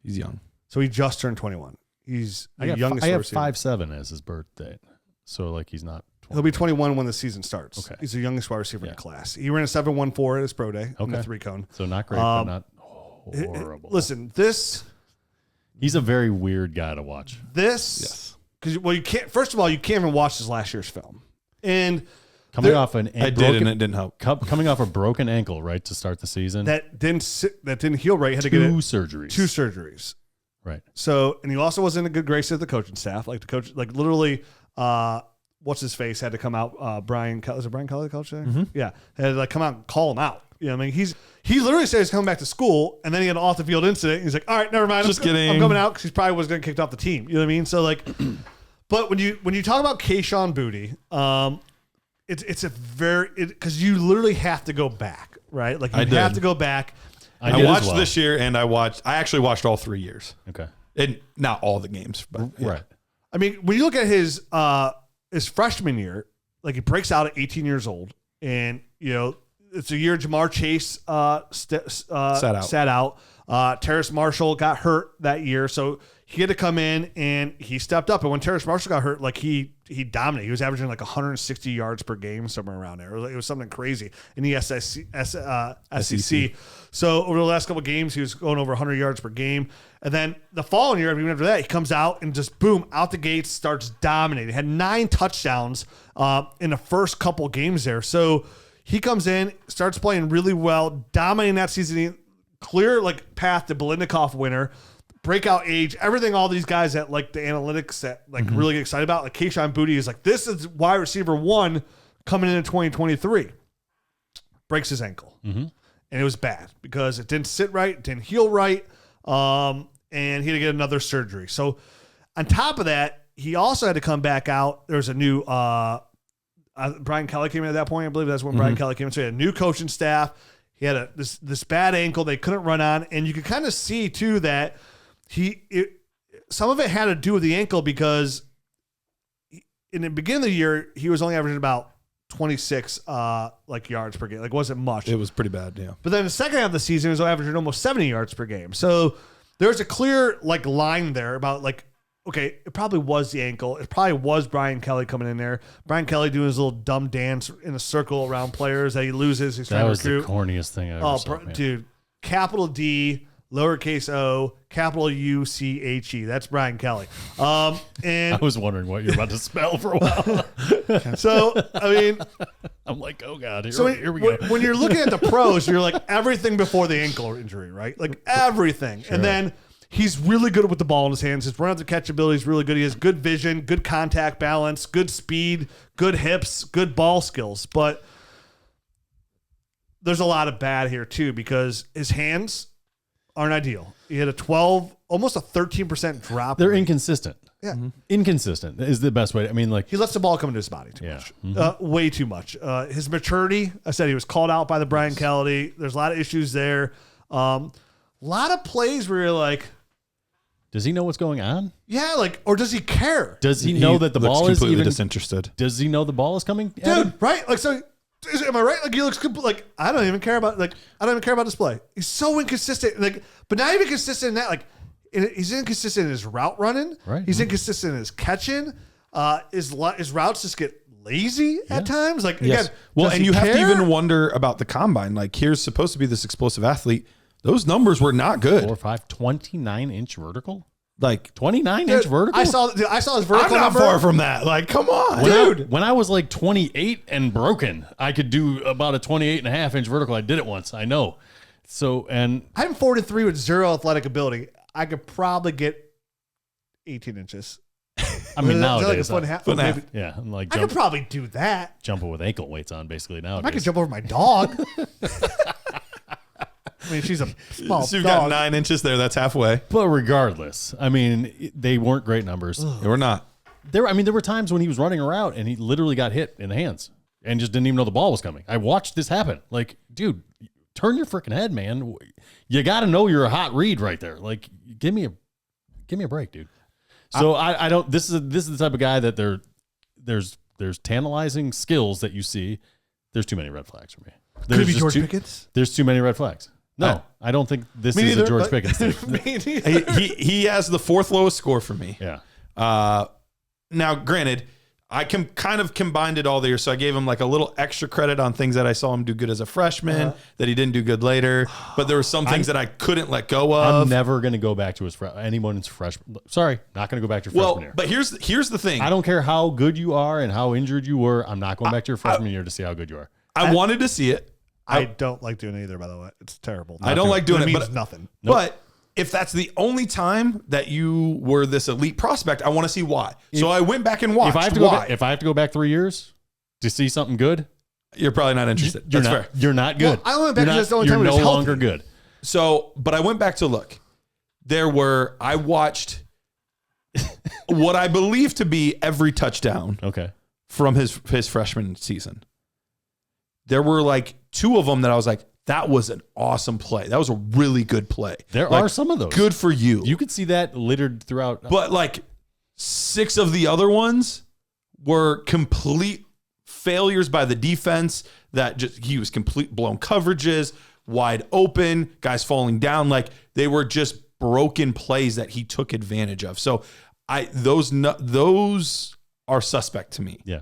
He's young. So he just turned 21. He's the youngest I wide have receiver. 5'7" as his birth date. So, like, he's not 20. He'll be 21 when the season starts. Okay. He's the youngest wide receiver in the class. He ran a 7.14 at his pro day in the 3-cone. So not great, but not horrible. Listen, he's a very weird guy to watch. Because you can't. First of all, you can't even watch his last year's film. And coming off an I did, and it didn't help. Coming off a broken ankle, right, to start the season. That didn't heal right. He had to get 2 surgeries. 2 surgeries. Right. So, and he also wasn't in a good grace of the coaching staff. Like the coach, like literally, what's his face had to come out. Brian, is it Brian Kelly, the coach there? Mm-hmm. Yeah, had to like come out and call him out. You know what I mean? He literally said he's coming back to school, and then he had an off the field incident. He's like, all right, never mind. Just kidding. I'm coming out because he probably was going to get kicked off the team. You know what I mean? So like, but when you talk about Kayshon Boutte, it's a very because you literally have to go back, right? Like you I have did. to go back. I watched this year, and I actually watched all 3 years. Okay. And not all the games, but yeah. Right. I mean, when you look at his freshman year, like he breaks out at 18 years old, and it's a year Jamar Chase sat out. Terrace Marshall got hurt that year, so he had to come in and he stepped up. And when Terrace Marshall got hurt, like he dominated. He was averaging like 160 yards per game, somewhere around there. It was something crazy in the SEC. So over the last couple of games, he was going over 100 yards per game. And then the following year, even after that, he comes out and just boom, out the gates, starts dominating. Had 9 touchdowns in the first couple games there. So he comes in, starts playing really well, dominating that season. Clear like path to Biletnikoff winner, breakout age, everything. All these guys that like the analytics that like really get excited about. Like Kayshon Boutte is like, this is wide receiver 1 coming into 2023. Breaks his ankle, and it was bad because it didn't sit right, it didn't heal right. And he had to get another surgery. So on top of that, he also had to come back out. There was a new Brian Kelly came in at that point. I believe that's when Brian Kelly came in. So he had a new coaching staff. He had this bad ankle they couldn't run on. And you could kind of see too that some of it had to do with the ankle because in the beginning of the year, he was only averaging about 26 yards per game. Like wasn't much. It was pretty bad, yeah. But then the second half of the season, he was averaging almost 70 yards per game. So there's a clear like line there about like, okay, it probably was the ankle. It probably was Brian Kelly coming in there. Brian Kelly doing his little dumb dance in a circle around players that he loses. He's trying to recruit. That was the corniest thing I ever saw. Dude, capital D, lowercase O, capital UCHE. That's Brian Kelly. And I was wondering what you're about to spell for a while. So, I mean, I'm like, oh God, here we go. When you're looking at the pros, you're like everything before the ankle injury, right? Like everything. Sure. And then he's really good with the ball in his hands. His run after catch ability is really good. He has good vision, good contact balance, good speed, good hips, good ball skills. But there's a lot of bad here too because his hands aren't ideal. He had almost a 13% drop. They're inconsistent. Yeah. Inconsistent is the best way. I mean, like he lets the ball come into his body too much. Way too much. His maturity, I said he was called out by the Brian Kelly. There's a lot of issues there. A lot of plays where you're like, does he know what's going on? Yeah, like, or does he care? Does he know that the ball is completely even disinterested? Does he know the ball is coming? Dude, right? Like, so am I right? Like, he looks like I don't even care about display. He's so inconsistent. Like, but not even consistent in that. Like, he's inconsistent in his route running. Right. He's inconsistent in his catching. His routes just get lazy at times. Like, Yes. again, Well, and you have to care? even wonder about the combine. Like, here's supposed to be this explosive athlete. Those numbers were not good. 4.5, 29-inch vertical. Like 29-inch vertical. I saw his vertical I'm not number. far from that. Like, come on, Dude. When I was like 28 and broken, I could do about a 28.5-inch vertical. I did it once. I know. So, and I'm 4'3" with 0 athletic ability. I could probably get 18 inches. I mean, Is that nowadays, like a foot and a half? foot and a half. Maybe. yeah, I'm like I could probably do that. jumping with ankle weights on basically nowadays. I could jump over my dog. I mean, she's a small So you've dog. got 9 inches there. That's halfway. But regardless, I mean, they weren't great numbers. They were not. There were times when he was running around and he literally got hit in the hands and just didn't even know the ball was coming. I watched this happen. Like, dude, turn your freaking head, man. You got to know you're a hot read right there. Like, give me a break, dude. So I don't. This is the type of guy that there's tantalizing skills that you see. There's too many red flags for me. Could it be just George Pickens? There's too many red flags. No, I don't think this is a George Pickens thing. Me neither. He has the 4th lowest score for me. Yeah. Now, granted, I kind of combined it all there, so I gave him like a little extra credit on things that I saw him do good as a freshman, that he didn't do good later. But there were some things that I couldn't let go of. I'm never going to go back to anyone's freshman. Sorry, not going to go back to your freshman year. But here's the thing. I don't care how good you are and how injured you were. I'm not going back to your freshman year to see how good you are. I wanted to see it. I don't like doing it either, by the way. It's terrible. I don't like doing it, means but nothing. But if that's the only time that you were this elite prospect, I want to see why. So I went back and watched. If I have to go back 3 years to see something good, you're probably not interested. you're That's not, fair. You're not good. Well, I went back You're because that's the only time you're he was no healthy. longer good. So, but I went back to look. I watched what I believe to be every touchdown Okay. from his freshman season. There were like 2 of them that I was like, that was an awesome play. That was a really good play. There like, are some of those. Good for you. You could see that littered throughout. But like 6 of the other ones were complete failures by the defense that just he was complete blown coverages, wide open, guys falling down. Like they were just broken plays that he took advantage of. So those are suspect to me. Yeah.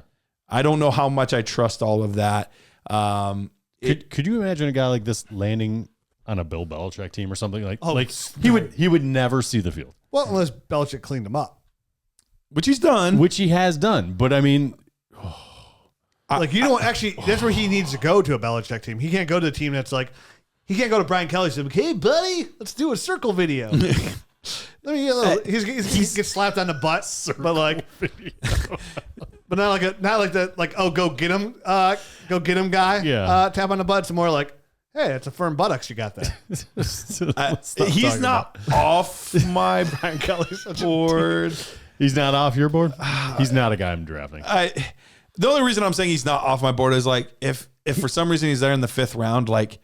I don't know how much I trust all of that. Could you imagine a guy like this landing on a Bill Belichick team or something like? Oh, like he would never see the field, Well, unless Belichick cleaned him up. Which he's done. which he has done. But I mean, Like, you don't actually, that's where he needs to go to a Belichick team. He can't go to a team that's like, he can't go to Brian Kelly and say, hey, buddy, let's do a circle video. Let me get a little, he gets slapped on the butt, but like, but not like that, like, oh, go get him guy. Yeah. Tap on the butt. It's more like, hey, it's a firm buttocks you got there. He's not off my Brian Kelly's such board. he's not off your board. He's not a guy I'm drafting. The only reason I'm saying he's not off my board is like if for some reason he's there in the 5th round, like,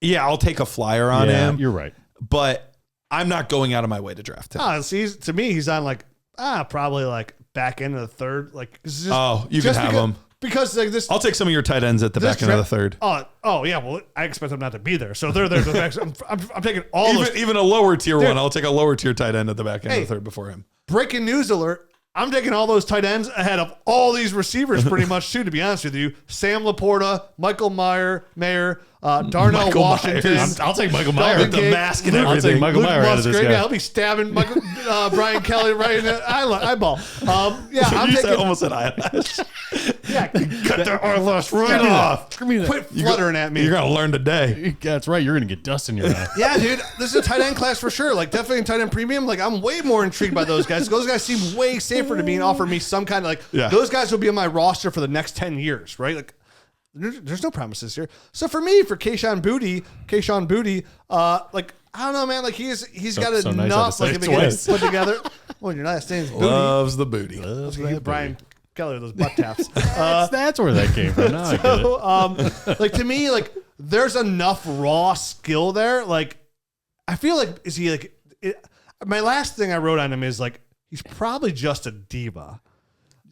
yeah, I'll take a flyer on him. You're right. But I'm not going out of my way to draft him. See, to me, he's on like, probably like back end of the 3rd. Like, just, you can have him. Because like this, I'll take some of your tight ends at the back end of the 3rd. Oh yeah. Well, I expect them not to be there, so they're there. I'm taking all Even a lower tier one. I'll take a lower tier tight end at the back end of the 3rd before him. Breaking news alert. I'm taking all those tight ends ahead of all these receivers pretty much too, to be honest with you. Sam Laporta, Michael Mayer, Darnell Michael Washington. Myers. I'll take Michael Myers with the mask and I'll everything. take Michael Luke Myers out of this Musgrave. guy. Yeah, I'll be stabbing Brian Kelly right in the eyeball. I'm You taking. almost said eyelash. Yeah, Cut the eyelash right off. quit fluttering at me. You're going to learn today. That's right. You're going to get dust in your eye. Yeah, dude, this is a tight end class for sure. Like, definitely in tight end premium. Like, I'm way more intrigued by those guys. Those guys seem way safer to me and offer me some kind of like. Yeah. Those guys will be on my roster for the next 10 years, right? Like, there's no promises here. So for me, for Kayshon Boutte, like, I don't know, man. Like he's got so enough. nice Like, if he gets put together. Well, your last name's Boutte. Loves the booty. Brian Kelly with those butt taps. That's where that came from. Now I get it. Like to me, like there's enough raw skill there. Like I feel like my last thing I wrote on him is like he's probably just a diva.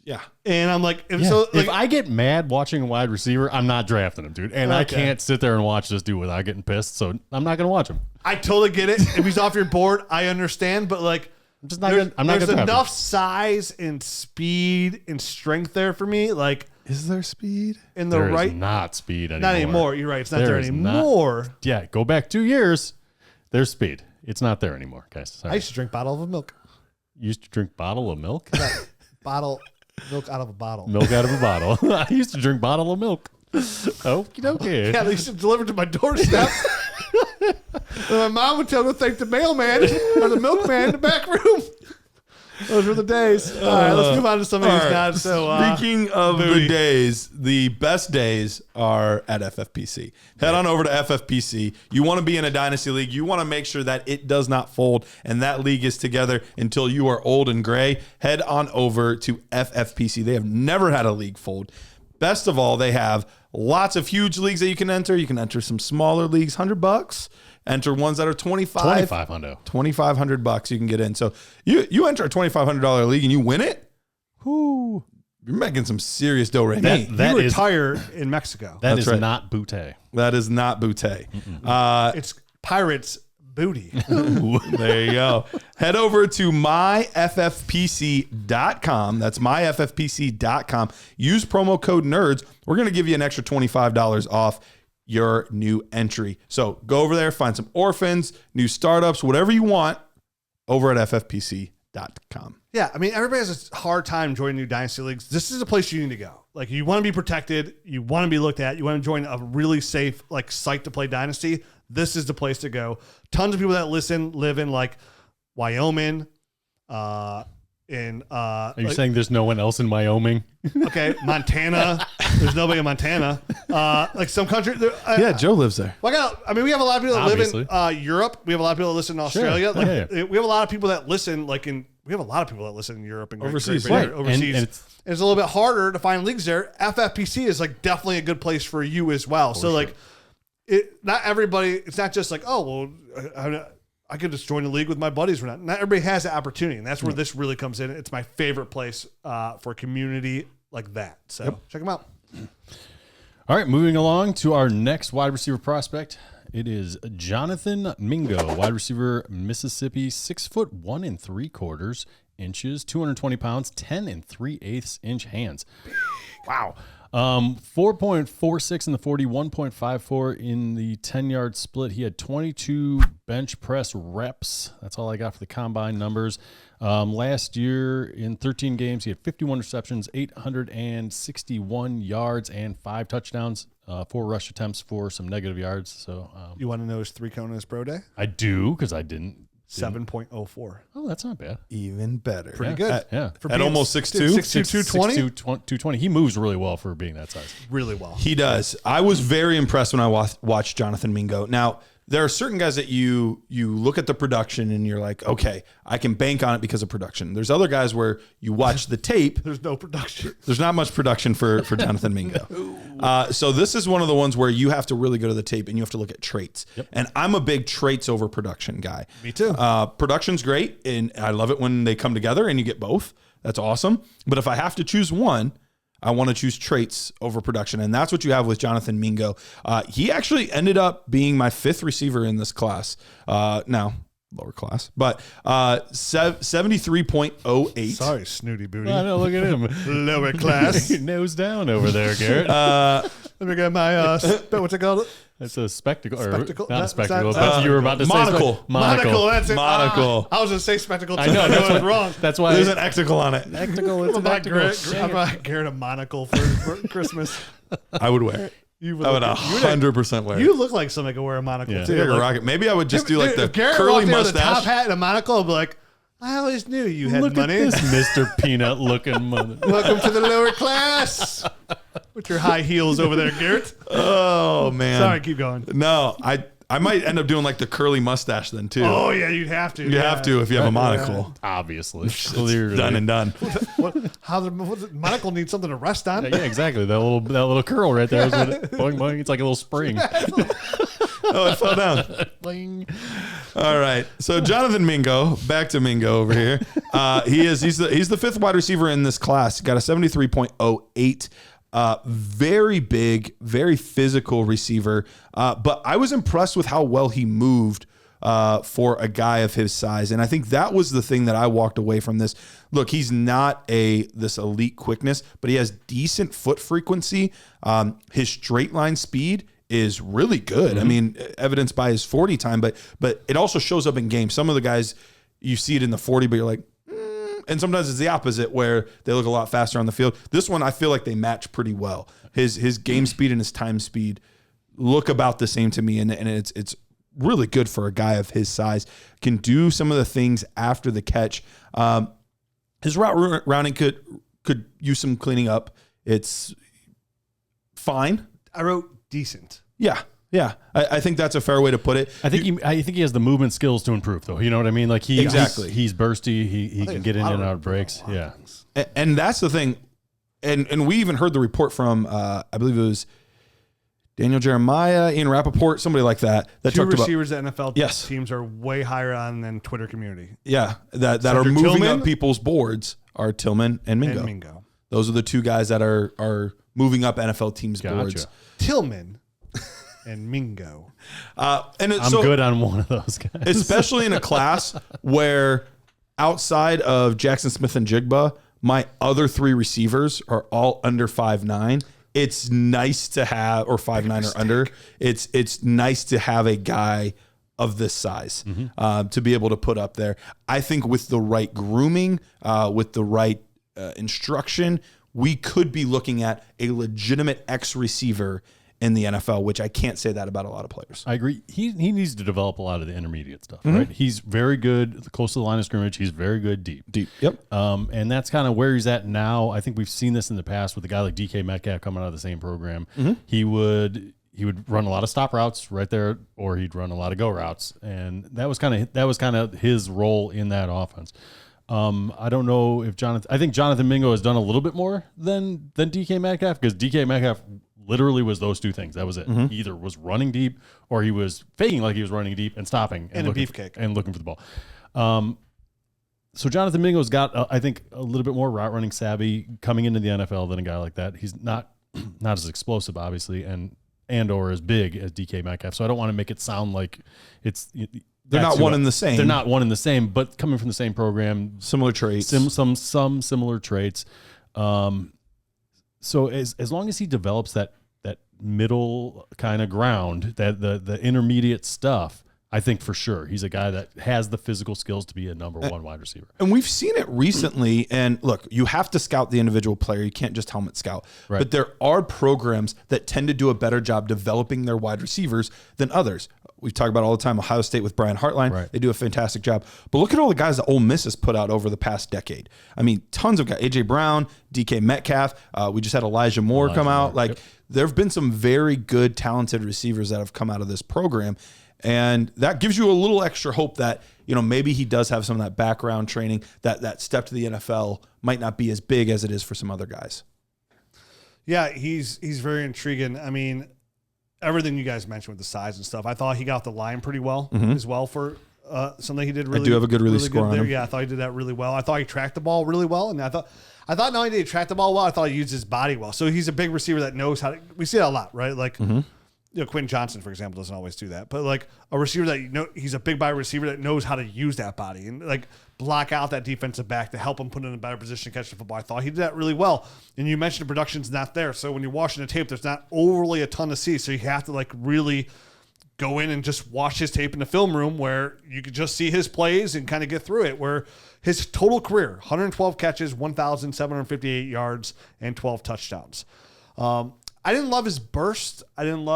Yeah. And I'm like, If I get mad watching a wide receiver, I'm not drafting him, dude. And I Okay. can't sit there and watch this dude without getting pissed. So I'm not going to watch him. I totally get it. If he's off your board, I understand. But like, I'm just not going. I'm not there's going to enough size and speed and strength there for me. Like Is there speed? in the There right, is not speed anymore. not anymore. You're right. It's not there There is not. anymore. Yeah, go back 2 years. There's speed. It's not there anymore, guys. Sorry. I used to drink bottle of milk. You used to drink bottle of milk? Bottle milk out of a bottle. Milk out of a bottle. I used to drink bottle of milk. Okie dokie. Yeah, they used to deliver to my doorstep. And my mom would tell me to thank the mailman or the milkman in the back room. Those were the days. All right, let's move on to some of these guys. So, Speaking of the days, the best days are at FFPC. Head on over to FFPC. You want to be in a dynasty league. You want to make sure that it does not fold and that league is together until you are old and gray. Head on over to FFPC. They have never had a league fold. Best of all, they have lots of huge leagues that you can enter. You can enter some smaller leagues, $100. Enter ones that are $2,500 you can get in. So you enter a $2,500 league and you win it. Whoo, you're making some serious dough right now. you retire in Mexico. That That's is right. not Boutte. That is not Boutte. It's Pirates booty. There you go. Head over to myffpc.com. That's myffpc.com. Use promo code NERDS. We're going to give you an extra $25 off your new entry. So go over there, find some orphans, new startups, whatever you want over at ffpc.com. Yeah, I mean, everybody has a hard time joining new dynasty leagues. This is a place you need to go. Like, you want to be protected. You want to be looked at. You want to join a really safe, like, site to play dynasty. This is the place to go. Tons of people that listen live in, like, Wyoming, Are you saying there's no one else in Wyoming? okay, Montana. There's nobody in Montana. Like some country. Yeah, Joe lives there. Well, I mean, we have a lot of people that Obviously. live in Europe. We have a lot of people that listen in Australia. Yeah, Like, we have a lot of people that listen, like we have a lot of people that listen in Europe and Overseas, Great Britain, right. overseas. And and it's a little bit harder to find leagues there, FFPC is like definitely a good place for you as well. So like, not everybody. It's not just like, oh well, I could just join a league with my buddies. Not everybody has that opportunity, and that's where this really comes in. It's my favorite place for a community like that. So check them out. All right, moving along to our next wide receiver prospect. It is Jonathan Mingo, wide receiver, Mississippi, 6'1" 3/4 inches, 220 pounds, 10 3/8 inch hands. Wow. 4.46 in the 40, 1.54 in the 10-yard split. He had 22 bench press reps. That's all I got for the combine numbers. Last year in 13 games, he had 51 receptions, 861 yards, and 5 touchdowns, 4 rush attempts for some negative yards. So you want to know his 3 cone in his pro day? I do, because I didn't. 7.04. Oh, that's not bad. Even better. Pretty good. At almost 6'2"? 220? 220. He moves really well for being that size. Really well. He does. I was very impressed when I watched Jonathan Mingo. Now, there are certain guys that you look at the production and you're like, okay, I can bank on it because of production. There's other guys where you watch the tape. There's no production. There's not much production for Jonathan Mingo. So this is one of the ones where you have to really go to the tape and you have to look at traits. Yep. And I'm a big traits over production guy. Me too. Production's great, and I love it when they come together and you get both. That's awesome. But if I have to choose one, I want to choose traits over production, and that's what you have with Jonathan Mingo. He actually ended up being my 5th receiver in this class. Now, lower class, but 73.08. Sorry, snooty booty. Oh, no, look at him. Lower class. Nose down over there, Garrett. Let me get my, what's it called? It's a spectacle. Spectacle? Not a That's spectacle, not- but you were about to say monocle. Monocle, that's it. Monocle. I was going to say spectacle. I know, that's wrong. That's why. There's an ectacle on it. Spectacle, it's I'm an about ectacle. Garrett a monocle for Christmas. I would wear it. I would 100% wear it. You look like somebody could wear a monocle Yeah. too. Like a Like, rocket. Maybe I would just do like the if Garrett curly walked in with a top mustache. hat and a monocle, I'd be like, I always knew you had Look money. at this Mr. Peanut looking mother. Welcome to the lower class. With your high heels over there, Garrett. Oh man. Sorry, keep going. No, I might end up doing like the curly mustache then too. Oh yeah, you'd have to. You have to if you have a monocle. Obviously. Clearly. Done and done. How the monocle needs something to rest on? Yeah, exactly. That little curl right there is what boing, boing. It's like a little spring. Oh, it fell down. Boing. All right. So Jonathan Mingo, back to Mingo over here. He's the 5th wide receiver in this class. Got a 73.08. Very big, very physical receiver. But I was impressed with how well he moved for a guy of his size. And I think that was the thing that I walked away from this. Look, he's not this elite quickness, but he has decent foot frequency. His straight line speed is really good. Mm-hmm. I mean, evidenced by his 40 time, but it also shows up in games. Some of the guys, you see it in the 40, but you're like, and sometimes it's the opposite where they look a lot faster on the field. This one, I feel like they match pretty well. His game speed and his time speed look about the same to me, and it's really good for a guy of his size. Can do some of the things after the catch. His route running could use some cleaning up. It's fine. I wrote decent. Yeah. I think that's a fair way to put it. I think he has the movement skills to improve, though. You know what I mean? Like he's bursty. He can get in and out of breaks. Yeah. And that's the thing. And we even heard the report from I believe it was Daniel Jeremiah, Ian Rappaport, somebody like that. That Two talked receivers that NFL Yes. teams are way higher on than Twitter community. that are Cedric moving Tillman up people's boards are Tillman and Mingo. And Mingo. Those are the two guys that are moving up NFL teams' boards. Tillman and Mingo. I'm good on one of those guys. Especially in a class where outside of Jackson Smith and Jigba, my other 3 receivers are all under 5'9". It's nice to have, or 5'9" or under. It's nice to have a guy of this size to be able to put up there. I think with the right grooming, with the right instruction, we could be looking at a legitimate X receiver in the NFL, which I can't say that about a lot of players. I agree. He needs to develop a lot of the intermediate stuff, right? He's very good close to the line of scrimmage. He's very good deep. Yep. And that's kind of where he's at now. I think we've seen this in the past with a guy like DK Metcalf coming out of the same program. He would run a lot of stop routes right there, or he'd run a lot of go routes, and that was kind of his role in that offense. I don't know if I think Jonathan Mingo has done a little bit more than DK Metcalf, because DK Metcalf literally was those two things. That was it. He either was running deep or he was faking like he was running deep and stopping and looking a beefcake and looking for the ball. So Jonathan Mingo's got, I think, a little bit more route running savvy coming into the NFL than a guy like that. He's not as explosive, obviously, and or as big as DK Metcalf. So I don't want to make it sound like they're not one and the same. They're not one and the same, but coming from the same program, similar traits, some similar traits. So as long as he develops that middle kind of ground, that the intermediate stuff, I think for sure he's a guy that has the physical skills to be a number one wide receiver. And we've seen it recently. And look, you have to scout the individual player. You can't just helmet scout. Right. But there are programs that tend to do a better job developing their wide receivers than others. We talk about all the time Ohio State with Brian Hartline. Right. They do a fantastic job. But look at all the guys that Ole Miss has put out over the past decade. I mean, tons of guys. A.J. Brown, DK Metcalf. We just had Elijah Moore come out. There have been some very good, talented receivers that have come out of this program. And that gives you a little extra hope that, maybe he does have some of that background training, that step to the NFL might not be as big as it is for some other guys. Yeah, he's very intriguing. I mean, everything you guys mentioned with the size and stuff, I thought he got the line pretty well as well for something he did really. I do have a good release really score good on there. him. Yeah, I thought he did that really well. I thought he tracked the ball really well, and I thought not only did he track the ball well, I thought he used his body well. So he's a big receiver that knows how to. We see that a lot, right? Like. Quentin Johnson, for example, doesn't always do that. But like a receiver that he's a big body receiver that knows how to use that body and like block out that defensive back to help him put in a better position to catch the football. I thought he did that really well. And you mentioned the production's not there. So when you're watching the tape, there's not overly a ton to see. So you have to like really go in and just watch his tape in the film room where you could just see his plays and kind of get through it, where his total career, 112 catches, 1,758 yards, and 12 touchdowns. I didn't love his burst. I didn't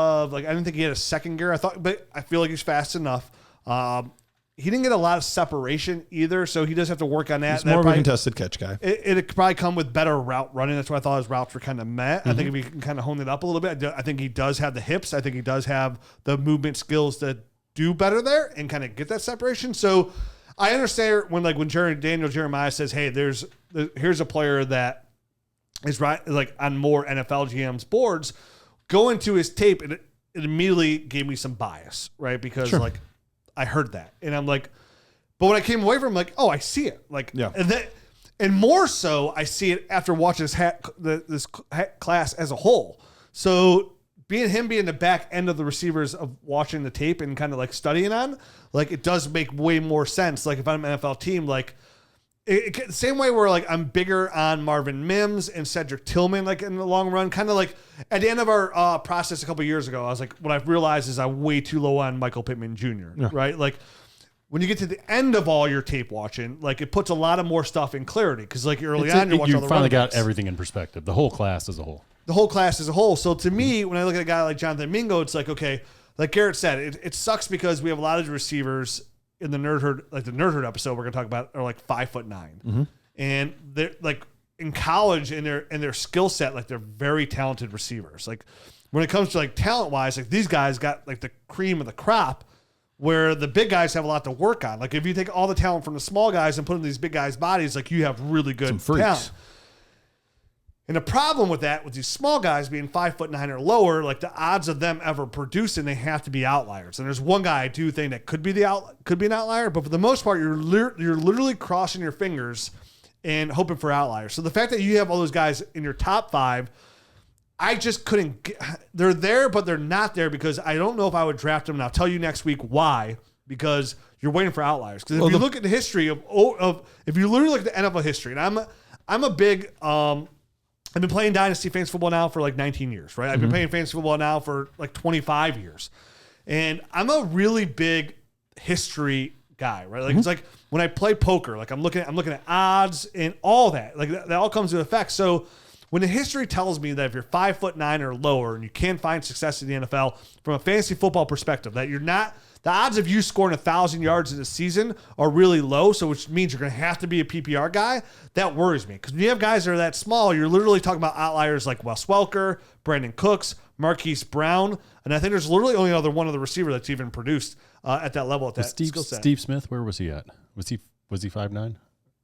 think he had a second gear. But I feel like he's fast enough. He didn't get a lot of separation either, so he does have to work on that. He's more of a contested catch guy. It could probably come with better route running. That's why I thought his routes were kind of meh. I think if he can kind of hone it up a little bit, I think he does have the hips. I think he does have the movement skills to do better there and kind of get that separation. So I understand when Daniel Jeremiah says, "Hey, here's a player that." Is right like on more NFL GM's boards, going to his tape, it immediately gave me some bias, right? Because like I heard that and I'm like, but when I came away from it, I'm like, oh, I see it. Like, yeah. And more so, I see it after watching this class as a whole. So being the back end of the receivers of watching the tape and kind of like studying on, like it does make way more sense. Like if I'm an NFL team, like, same way where like I'm bigger on Marvin Mims and Cedric Tillman, like in the long run, kind of like at the end of our process a couple years ago, I was like, what I've realized is I'm way too low on Michael Pittman Jr. Yeah. Right? Like when you get to the end of all your tape watching, like it puts a lot of more stuff in clarity because like early on you finally got everything in perspective. The whole class as a whole. So to me, when I look at a guy like Jonathan Mingo, it's like, okay, like Garrett said, it sucks because we have a lot of receivers in the Nerd Herd episode we're gonna talk about are like 5'9", and they're like in college in their skill set, like they're very talented receivers. Like when it comes to like talent wise, like these guys got like the cream of the crop, where the big guys have a lot to work on. Like if you take all the talent from the small guys and put in these big guys' bodies, like you have really good talent. And the problem with that, with these small guys being 5'9" or lower, like the odds of them ever producing, they have to be outliers. And there's one guy I do think that could be an outlier, but for the most part, you're literally crossing your fingers and hoping for outliers. So the fact that you have all those guys in your top 5, I just couldn't get, they're there, but they're not there because I don't know if I would draft them. And I'll tell you next week why, because you're waiting for outliers. Because if you look at the history if you literally look at the NFL history, and I'm a big, I've been playing Dynasty fantasy football now for like 19 years, right? I've been playing fantasy football now for like 25 years. And I'm a really big history guy, right? Like it's like when I play poker, like I'm looking at odds and all that. Like that all comes into effect. So when the history tells me that if you're 5'9" or lower and you can't find success in the NFL from a fantasy football perspective, that you're not, the odds of you scoring 1,000 yards in a season are really low, so which means you're going to have to be a PPR guy. That worries me because when you have guys that are that small, you're literally talking about outliers like Wes Welker, Brandon Cooks, Marquise Brown, and I think there's literally only one other receiver that's even produced at that level at that skill set. Steve Smith, where was he at? Was he 5'9"?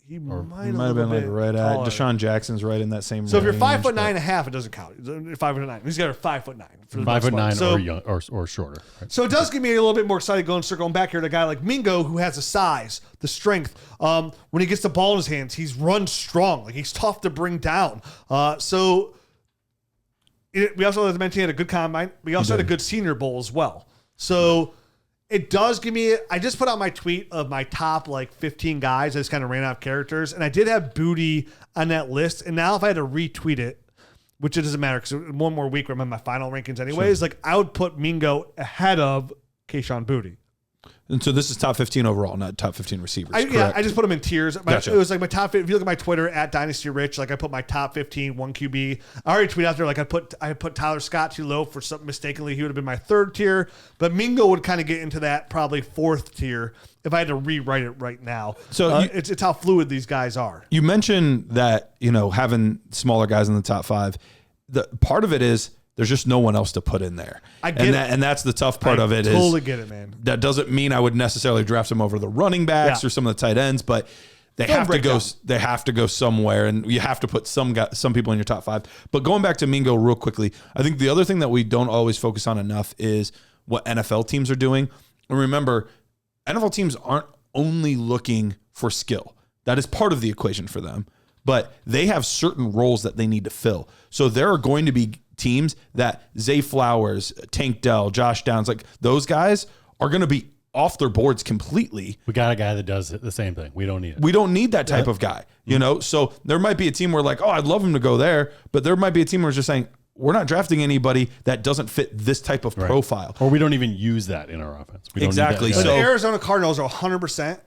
He might have been like right at Deshaun Jackson's right in that same. So if you're 5'9.5", it doesn't count. You're 5'9". He's got a 5'9". 5'9" or shorter. Right? So it does get me a little bit more excited going back here to a guy like Mingo, who has the size, the strength. When he gets the ball in his hands, he's run strong. Like, he's tough to bring down. We also have to mention he had a good combine. We also had a good Senior Bowl as well. So it does give me. I just put out my tweet of my top 15 guys. I just kind of ran out of characters, and I did have Boutte on that list. And now if I had to retweet it, which it doesn't matter because one more week, I'm in my final rankings anyways. Sure. I would put Mingo ahead of Kayshon Boutte. And so this is top 15 overall, not top 15 receivers. I just put them in tiers. Gotcha. It was my top. If you look at my Twitter at Dynasty Rich, I put my top 15 one QB. I already tweeted out there I put Tyler Scott too low for something mistakenly. He would have been my third tier, but Mingo would kind of get into that probably fourth tier if I had to rewrite it right now. So it's how fluid these guys are. You mentioned that having smaller guys in the top 5. The part of it is there's just no one else to put in there. I get it. And that's the tough part of it. I totally get it, man. That doesn't mean I would necessarily draft them over the running backs or some of the tight ends, but they have to go. They have to go somewhere, and you have to put some people in your top 5. But going back to Mingo real quickly, I think the other thing that we don't always focus on enough is what NFL teams are doing. And remember, NFL teams aren't only looking for skill. That is part of the equation for them, but they have certain roles that they need to fill. So there are going to be teams that Zay Flowers, Tank Dell, Josh Downs, those guys are going to be off their boards completely. We got a guy that does the same thing. We don't need it. We don't need that type of guy, So there might be a team where I'd love him to go there, but there might be a team where it's just saying, we're not drafting anybody that doesn't fit this type of profile. Or we don't even use that in our offense. We Exactly. So the Arizona Cardinals are 100%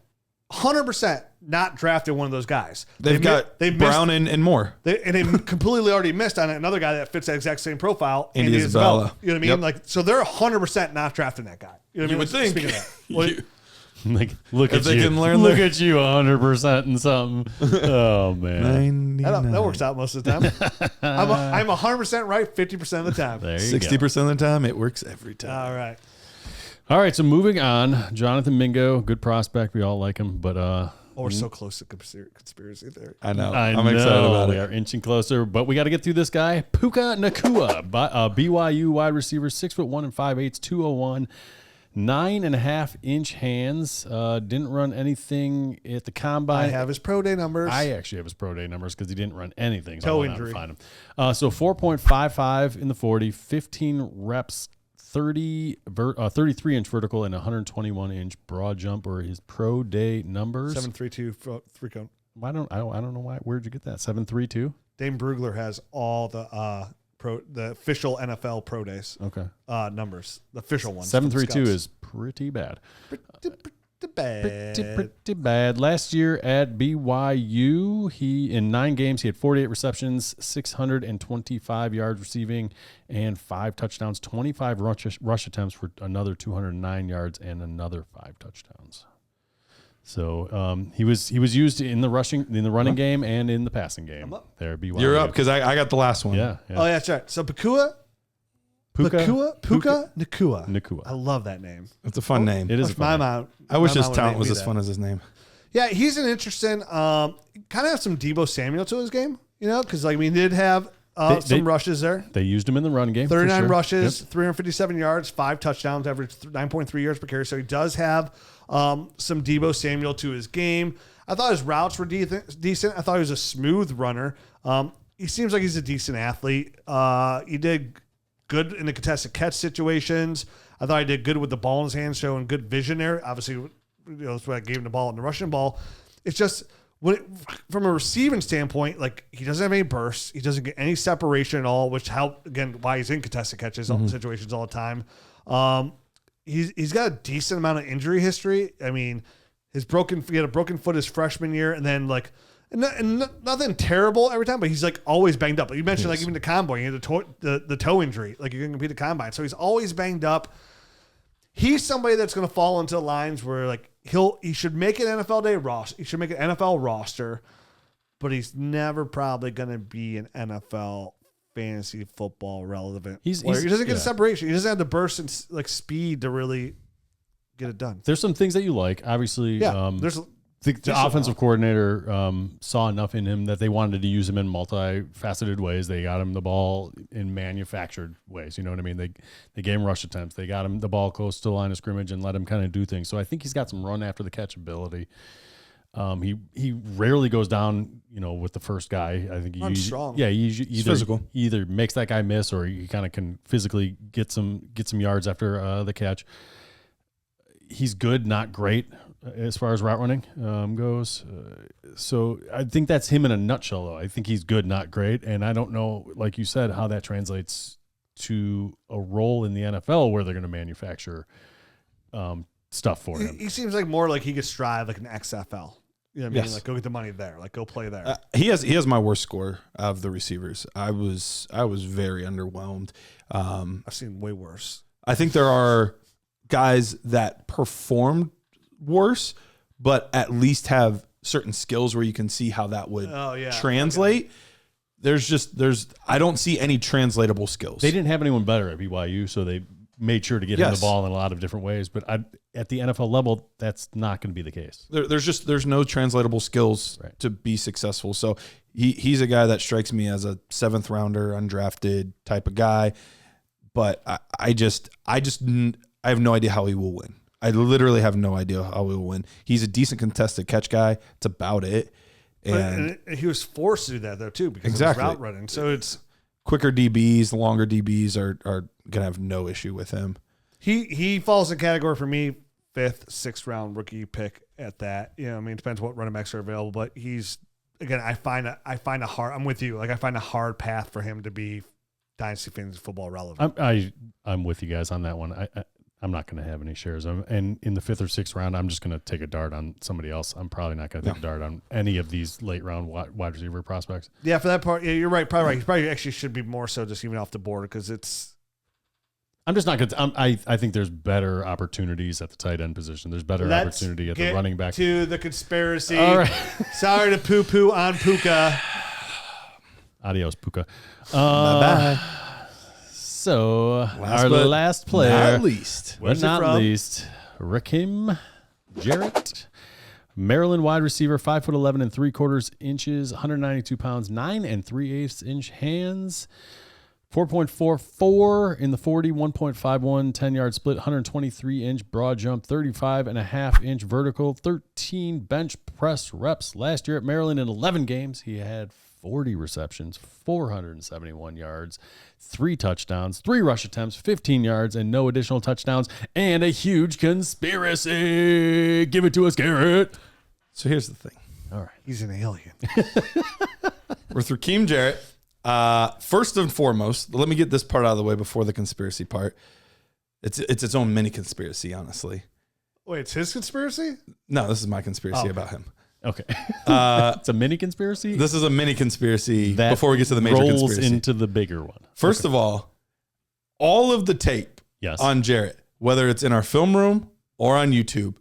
not drafted one of those guys. They've got Brown and Moore. They completely already missed on another guy that fits that exact same profile. Andy Isabella. You know what I mean? So they're 100% not drafting that guy. You know what I mean? Would think. Speaking of that. Look at you. Look at you 100% and something. Oh, man. That works out most of the time. I'm 100% right 50% of the time. 60% of the time, it works every time. All right, so moving on. Jonathan Mingo, good prospect. We all like him, but we're so close to conspiracy theory. I know. I'm excited about it. We are inching closer, but we got to get through this guy. Puka Nacua, BYU wide receiver, 6'1" and 5'8", 201, 9.5-inch hands. Didn't run anything at the combine. I have his pro day numbers. I actually have his pro day numbers because he didn't run anything. So toe I went injury. out to find him. So 4.55 in the 40, 15 reps. 33-inch vertical and 121-inch broad jump were his pro day numbers. 7.32 3 cone. I don't know why. Where'd you get that? 7.32. Dane Brugler has all the official NFL pro days. Okay. Numbers, the official ones. 7.32 is pretty bad. Pretty bad. Last year at BYU, in 9 games, he had 48 receptions, 625 yards receiving, and 5 touchdowns, 25 rush attempts for another 209 yards and another 5 touchdowns. So he was used in the running game and in the passing game. There, BYU. You're up because I got the last one. Yeah. Oh, yeah, that's right. So Puka Nacua. I love that name. It's a fun name. It is. I wish his talent was as fun as his name. Yeah, he's an interesting. Kind of have some Deebo Samuel to his game, because he did have some rushes there. They used him in the run game. 39 rushes, 357 yards, 5 touchdowns, average 9.3 yards per carry. So he does have some Deebo Samuel to his game. I thought his routes were decent. I thought he was a smooth runner. He seems like he's a decent athlete. He did good in the contested catch situations. I thought he did good with the ball in his hands, showing good vision there. Obviously, that's what I gave him the ball and the rushing ball. It's just from a receiving standpoint, he doesn't have any bursts. He doesn't get any separation at all, which helped again why he's in contested catches situations all the time. He's got a decent amount of injury history. I mean, he had a broken foot his freshman year, and then and nothing terrible every time, but he's always banged up. You mentioned even the combine, he had the toe injury, you can compete the combine, so he's always banged up. He's somebody that's going to fall into lines where he should make an NFL day roster. He should make an NFL roster, but he's never probably going to be an NFL fantasy football relevant. He doesn't get the separation. He doesn't have the burst and speed to really get it done. There's some things that you like, obviously. Yeah, The offensive coordinator saw enough in him that they wanted to use him in multifaceted ways. They got him the ball in manufactured ways. You know what I mean? They gave him rush attempts. They got him the ball close to the line of scrimmage and let him kind of do things. So I think he's got some run after the catch ability. He rarely goes down, with the first guy. I think he's strong. Yeah, he physical. Either makes that guy miss or he kind of can physically get some yards after the catch. He's good, not great as far as route running goes. So I think that's him in a nutshell, though. I think he's good, not great. And I don't know, like you said, how that translates to a role in the NFL where they're going to manufacture stuff for him. He seems like more like he could strive like an XFL. You know what I mean? Yes. Like go get the money there. Like go play there. He has my worst score of the receivers. I was very underwhelmed. I've seen way worse. I think there are guys that performed worse, but at least have certain skills where you can see how that would translate. Okay. I don't see any translatable skills. They didn't have anyone better at BYU, so they made sure to get him the ball in a lot of different ways. But at the NFL level, that's not going to be the case. There's no translatable skills to be successful. So he's a guy that strikes me as a 7th rounder, undrafted type of guy. But I have no idea how he will win. I literally have no idea how he will win. He's a decent contested catch guy. It's about it. And he was forced to do that though too because of his route running. So it's quicker DBs, longer DBs are gonna have no issue with him. He falls in category for me 5th, 6th round rookie pick at that. Depends what running backs are available, but he's again. I find a hard. I'm with you. Like I find a hard path for him to be Dynasty fantasy football relevant. I'm with you guys on that one. I'm not going to have any shares. And in the 5th or 6th round, I'm just going to take a dart on somebody else. I'm probably not going to take a dart on any of these late round wide receiver prospects. Yeah, for that part, you're right. Probably right. He probably actually should be more so just even off the board because it's. I'm just not going to. I think there's better opportunities at the tight end position. There's better opportunity at the running back. To the conspiracy. All right. Sorry to poo on Puka. Adios, Puka. Bye-bye. So our last player, not least, but not least, Rakim Jarrett, Maryland wide receiver, 5'11" 3/4 inches, 192 pounds, 9 3/8 inch hands, 4.44 in the 40, 1.51 10-yard split, 123 inch broad jump, 35.5 inch vertical, 13 bench press reps last year at Maryland in 11 games. He had 40 receptions, 471 yards, 3 touchdowns, 3 rush attempts, 15 yards, and no additional touchdowns, and a huge conspiracy. Give it to us, Garrett. So here's the thing. All right. He's an alien. With Rakim Jarrett, first and foremost, let me get this part out of the way before the conspiracy part. It's its own mini conspiracy, honestly. Wait, it's his conspiracy? No, this is my conspiracy about him. Okay. It's a mini conspiracy? This is a mini conspiracy that before we get to the major rolls conspiracy. into the bigger one. First of all of the tape on Jarrett, whether it's in our film room or on YouTube,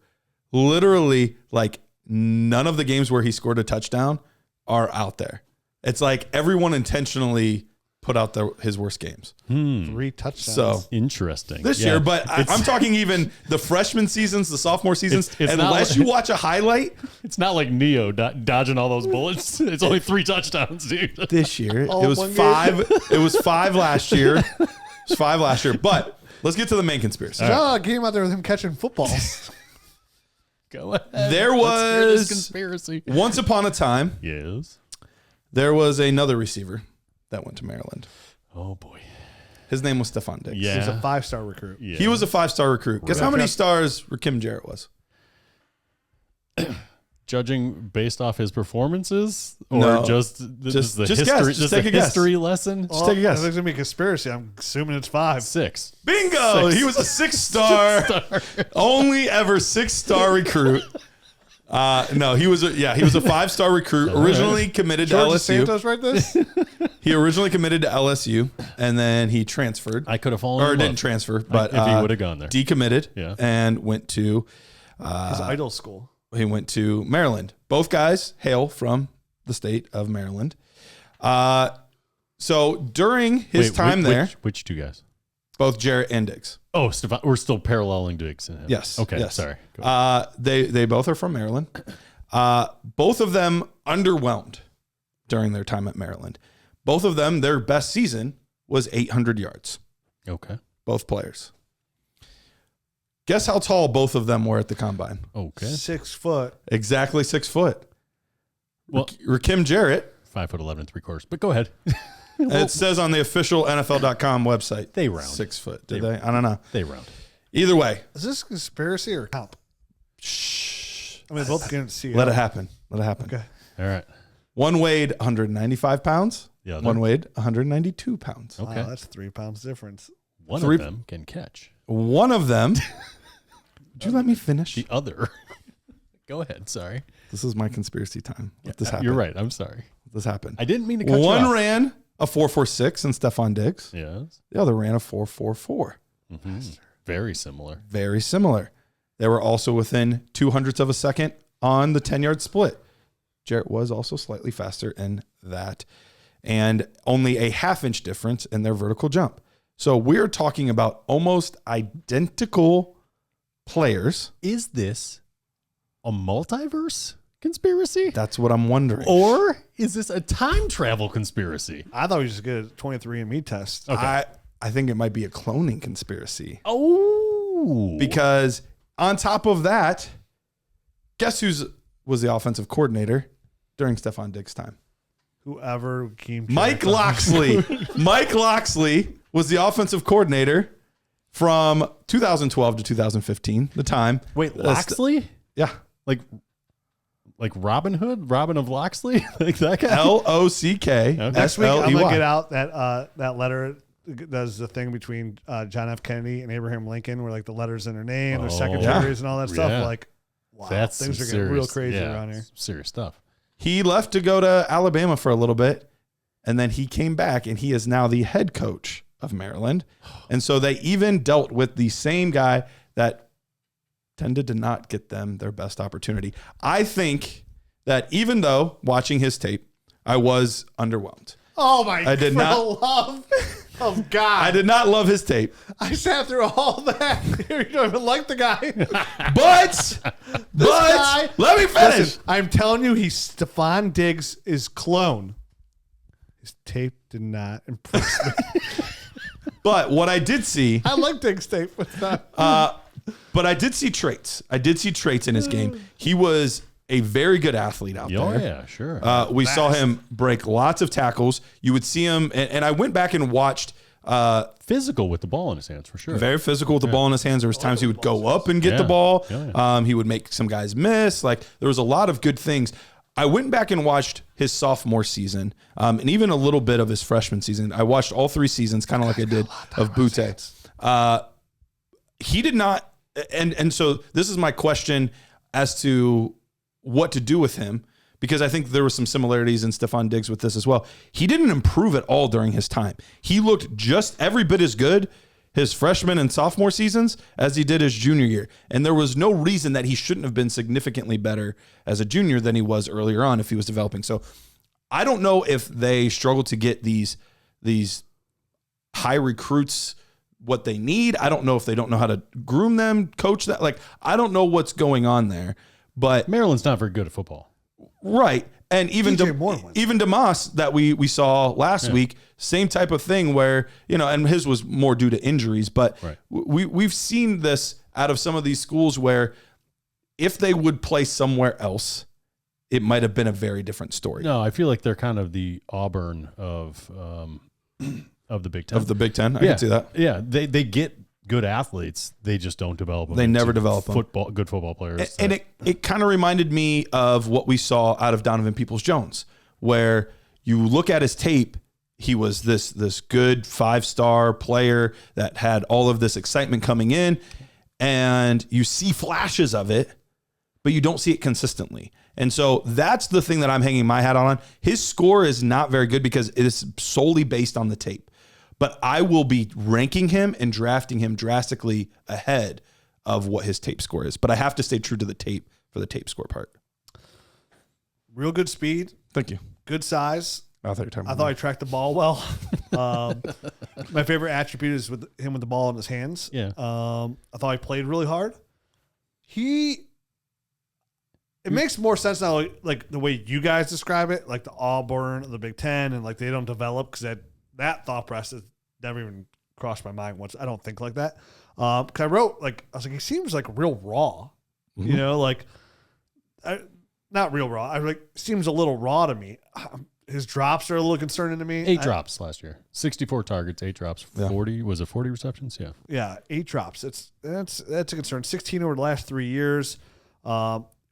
literally like none of the games where he scored a touchdown are out there. It's like everyone intentionally put out his worst games. 3 touchdowns. So interesting. This year, but I'm talking even the freshman seasons, the sophomore seasons, unless you watch a highlight. It's not like Neo dodging all those bullets. It's only 3 touchdowns, dude. This year, it was 5. It was 5 last year. It was 5 last year. But let's get to the main conspiracy. John came out there with him catching footballs. Go ahead. There Let's hear this was conspiracy. Once upon a time. Yes. There was another receiver that went to Maryland. Oh, boy. His name was Stephon Diggs. Yeah. He was a 5-star recruit. Yeah. He was a 5-star recruit. Guess how many stars Rakim Jarrett was? Judging based off his performances, or No. just Just the guess. history, Just take a guess. history lesson. Just take a guess. I think it's going to be a conspiracy. I'm assuming it's 5. 6. Bingo! 6. He was a 6-star, only ever 6-star recruit. No, he was a 5-star recruit. Originally committed to George LSU. Santos write this? He originally committed to LSU, and then he transferred. I could have fallen or in didn't love transfer, but if he would have gone there. decommitted, and went to His idol school. he went to Maryland. Both guys hail from the state of Maryland. So during his time there, which 2 guys? both Jarrett and Diggs. Oh, Stephon, we're still paralleling Diggs. Yes. Okay. Yes. Sorry. They both are from Maryland. Both of them underwhelmed during their time at Maryland. Both of them, their best season was 800 yards. Okay. Both players. Guess how tall both of them were at the combine? Okay. 6 foot. Exactly 6 foot. Well, Rakim Jarrett. 5'11" 3/4. But go ahead. It says on the official NFL.com website. They round. 6 foot. Did they? I don't know. They round. Either way. Is this conspiracy or comp? Shh. I mean, both can see. Let it happen. Let it happen. Okay. All right. One weighed 195 pounds. The other? One weighed 192 pounds. Okay. Wow, that's 3 pounds difference. One Three- of them can catch. One of them. Would you let me finish? The other. Go ahead. Sorry. This is my conspiracy time. Let this happen. You're right. I'm sorry. Let this happen. I didn't mean to cut you One off. ran a 4.46 in Stephon Diggs. Yes. The other ran a 4.44. Very similar. Very similar. They were also within 0.02 of a second on the 10-yard split. Jarrett was also slightly faster in that, and only a half-inch difference in their vertical jump. So we're talking about almost identical players. Is this a multiverse conspiracy? That's what I'm wondering. Or is this a time travel conspiracy? I thought we just get a 23andMe test. I think it might be a cloning conspiracy. Oh. Because on top of that, guess who was the offensive coordinator during Stephon Diggs' time? Whoever came. Mike Loxley. Mike Loxley was the offensive coordinator from 2012 to 2015, the time. Wait, Loxley? Yeah. Like Robin Hood? Robin of Loxley? Like that guy? Lock Next week, I'm going to get SLEY. out that letter. Does the thing between John F. Kennedy and Abraham Lincoln, where like the letters in their name, their secretaries, and all that stuff. Yeah. Like, wow, That's things are some getting real serious- crazy yeah, around here. Serious stuff. He left to go to Alabama for a little bit, and then he came back, and he is now the head coach of Maryland. And so they even dealt with the same guy that tended to not get them their best opportunity. I think that even though watching his tape, I was underwhelmed. Oh my! I did for not- the love of God, I did not love his tape, I sat through all that. You don't even like the guy. but guy- let me finish. Listen, I'm telling you, he's Stephon Diggs' clone. His tape did not impress me. But what I did see, I like Diggs' tape, but not. but I did see traits. I did see traits in his game. He was a very good athlete out Oh, there. yeah, sure. We saw him break lots of tackles. You would see him, and I went back and watched. Physical with the ball in his hands, for sure. Very physical with the ball in his hands. There was times he would go up and get the Yeah. ball. Yeah. He would make some guys miss. Like there was a lot of good things. I went back and watched his sophomore season, and even a little bit of his freshman season. I watched all 3 seasons, kind of like I did of Boutte. He did not, and so this is my question as to what to do with him, because I think there were some similarities in Stephon Diggs with this as well. He didn't improve at all during his time. He looked just every bit as good his freshman and sophomore seasons as he did his junior year. And there was no reason that he shouldn't have been significantly better as a junior than he was earlier on if he was developing. So I don't know if they struggle to get these high recruits what they need. I don't know if they don't know how to groom them, coach that. Like, I don't know what's going on there. But Maryland's not very good at football. right. And even DJ Moore wins. even DeMoss that we saw last week, same type of thing where, and his was more due to injuries, but Right. we've seen this out of some of these schools where if they would play somewhere else, it might have been a very different story. No, I feel like they're kind of the Auburn of the Big Ten. Of the Big Ten. I can see that. Yeah, they get good athletes. They just don't develop them. They never into develop them. good football players. And it kind of reminded me of what we saw out of Donovan Peoples-Jones, where you look at his tape, he was this good 5-star player that had all of this excitement coming in, and you see flashes of it, but you don't see it consistently. And so that's the thing that I'm hanging my hat on. His score is not very good because it is solely based on the tape. But I will be ranking him and drafting him drastically ahead of what his tape score is. But I have to stay true to the tape for the tape score part. Real good speed, Thank you. good size. I thought you were talking I about thought I tracked the ball well. My favorite attribute is with him with the ball in his hands. Yeah. I thought he played really hard. It makes more sense now, like the way you guys describe it, like the Auburn, the Big Ten, and like they don't develop because that thought process never even crossed my mind once. I don't think like that. Because I wrote I was like, he seems like real raw, you know, like not real raw. I like seems a little raw to me. His drops are a little concerning to me. 8 drops last year, 64 targets, 8 drops, 40 was it 40 receptions? Yeah, 8 drops. That's a concern. 16 over the last 3 years.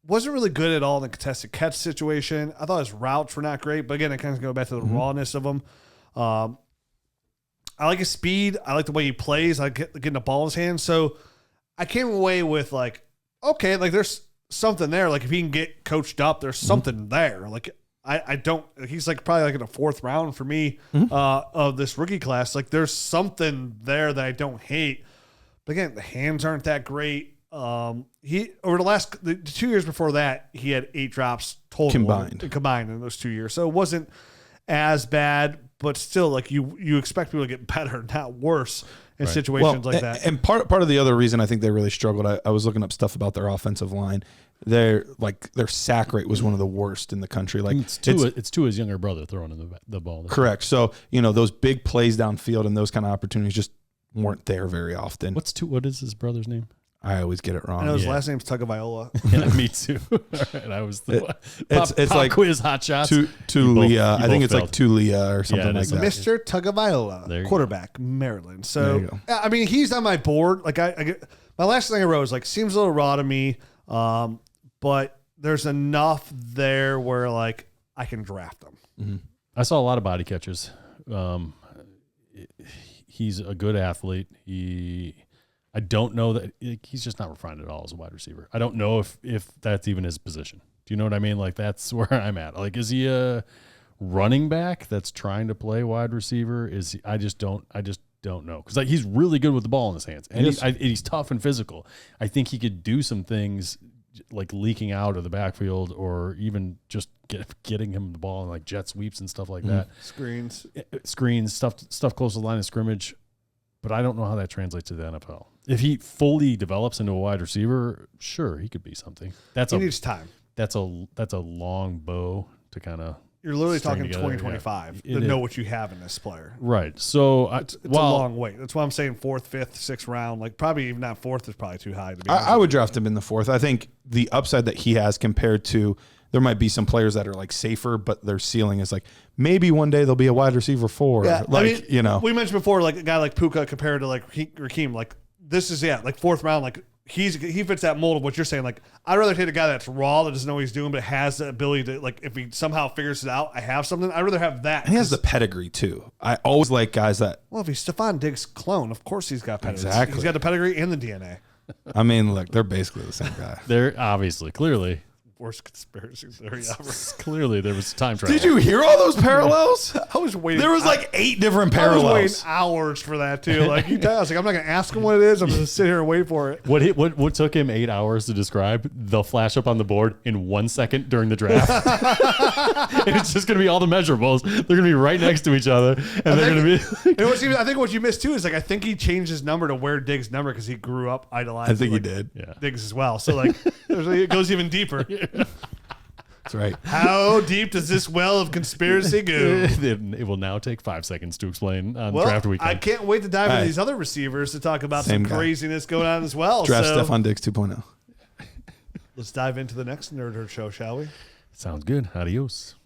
Wasn't really good at all in the contested catch situation. I thought his routes were not great, but again, it kind of goes back to the rawness of him. I like his speed. I like the way he plays. I like getting the ball in his hands. So I came away with okay, there's something there. Like if he can get coached up, there's something there. Like I don't. He's probably in the 4th round for me of this rookie class. Like there's something there that I don't hate. But again, the hands aren't that great. He over the 2 years before that, he had 8 drops total combined in those 2 years. So it wasn't as bad, but still, you expect people to get better, not worse in situations like that. And part of the other reason I think they really struggled, I was looking up stuff about their offensive line. Their sack rate was one of the worst in the country. It's to his younger brother throwing in the ball. Correct. So those big plays downfield and those kind of opportunities just weren't there very often. What is his brother's name? I always get it wrong. I know his last name's Tagovailoa. Yeah, me too. And I was it's like quiz hot shots. Tulia. I think it's like Tulia or something like that. Mr. Tagovailoa, quarterback, Maryland. So I mean, he's on my board. Like I get my last thing I wrote was seems a little raw to me, but there's enough there where I can draft him. Mm-hmm. I saw a lot of body catches. He's a good athlete. I don't know that he's just not refined at all as a wide receiver. I don't know if that's even his position. Do you know what I mean? That's where I'm at. Is he a running back that's trying to play wide receiver? I just don't know. Because he's really good with the ball in his hands. And he's tough and physical. I think he could do some things leaking out of the backfield or even just getting him the ball and jet sweeps and stuff like that. Screens, stuff close to the line of scrimmage. But I don't know how that translates to the NFL. If he fully develops into a wide receiver, sure, he could be something. He needs time. That's a long bow to kind of. You're literally talking 2025 to know what you have in this player. Right. So it's a long wait. That's why I'm saying 4th, 5th, 6th round. Probably even not 4th is probably too high. I would draft him in the 4th. I think the upside that he has compared to there might be some players that are safer, but their ceiling is maybe one day they'll be a wide receiver 4. Yeah, we mentioned before a guy like Puka compared to Rakim. This is 4th round. He fits that mold of what you're saying. I'd rather take a guy that's raw that doesn't know what he's doing, but has the ability to if he somehow figures it out, I have something. I'd rather have that. And he has the pedigree too. I always like guys that. Well, if he's Stephon Diggs' clone, of course he's got pedigree. Exactly. He's got the pedigree and the DNA. I mean, look, they're basically the same guy. They're obviously, clearly. Worst conspiracy theory ever. Clearly, there was time travel. Did you hear all those parallels? I was waiting. There was 8 different parallels. I was waiting hours for that too. You tell us, I'm not going to ask him what it is. I'm going to sit here and wait for it. What took him 8 hours to describe? They'll flash up on the board in 1 second during the draft. And it's just going to be all the measurables. They're going to be right next to each other, and they're going to be. I think what you missed too is I think he changed his number to wear Diggs' number because he grew up idolizing. I think he did. Yeah. Diggs as well. So it goes even deeper. That's right. How deep does this well of conspiracy go? It will now take 5 seconds to explain on draft weekend. I can't wait to dive into these other receivers to talk about some craziness going on as well. Draft Stephon Diggs 2.0. Let's dive into the next Nerd Herd show, shall we? Sounds good. Adios.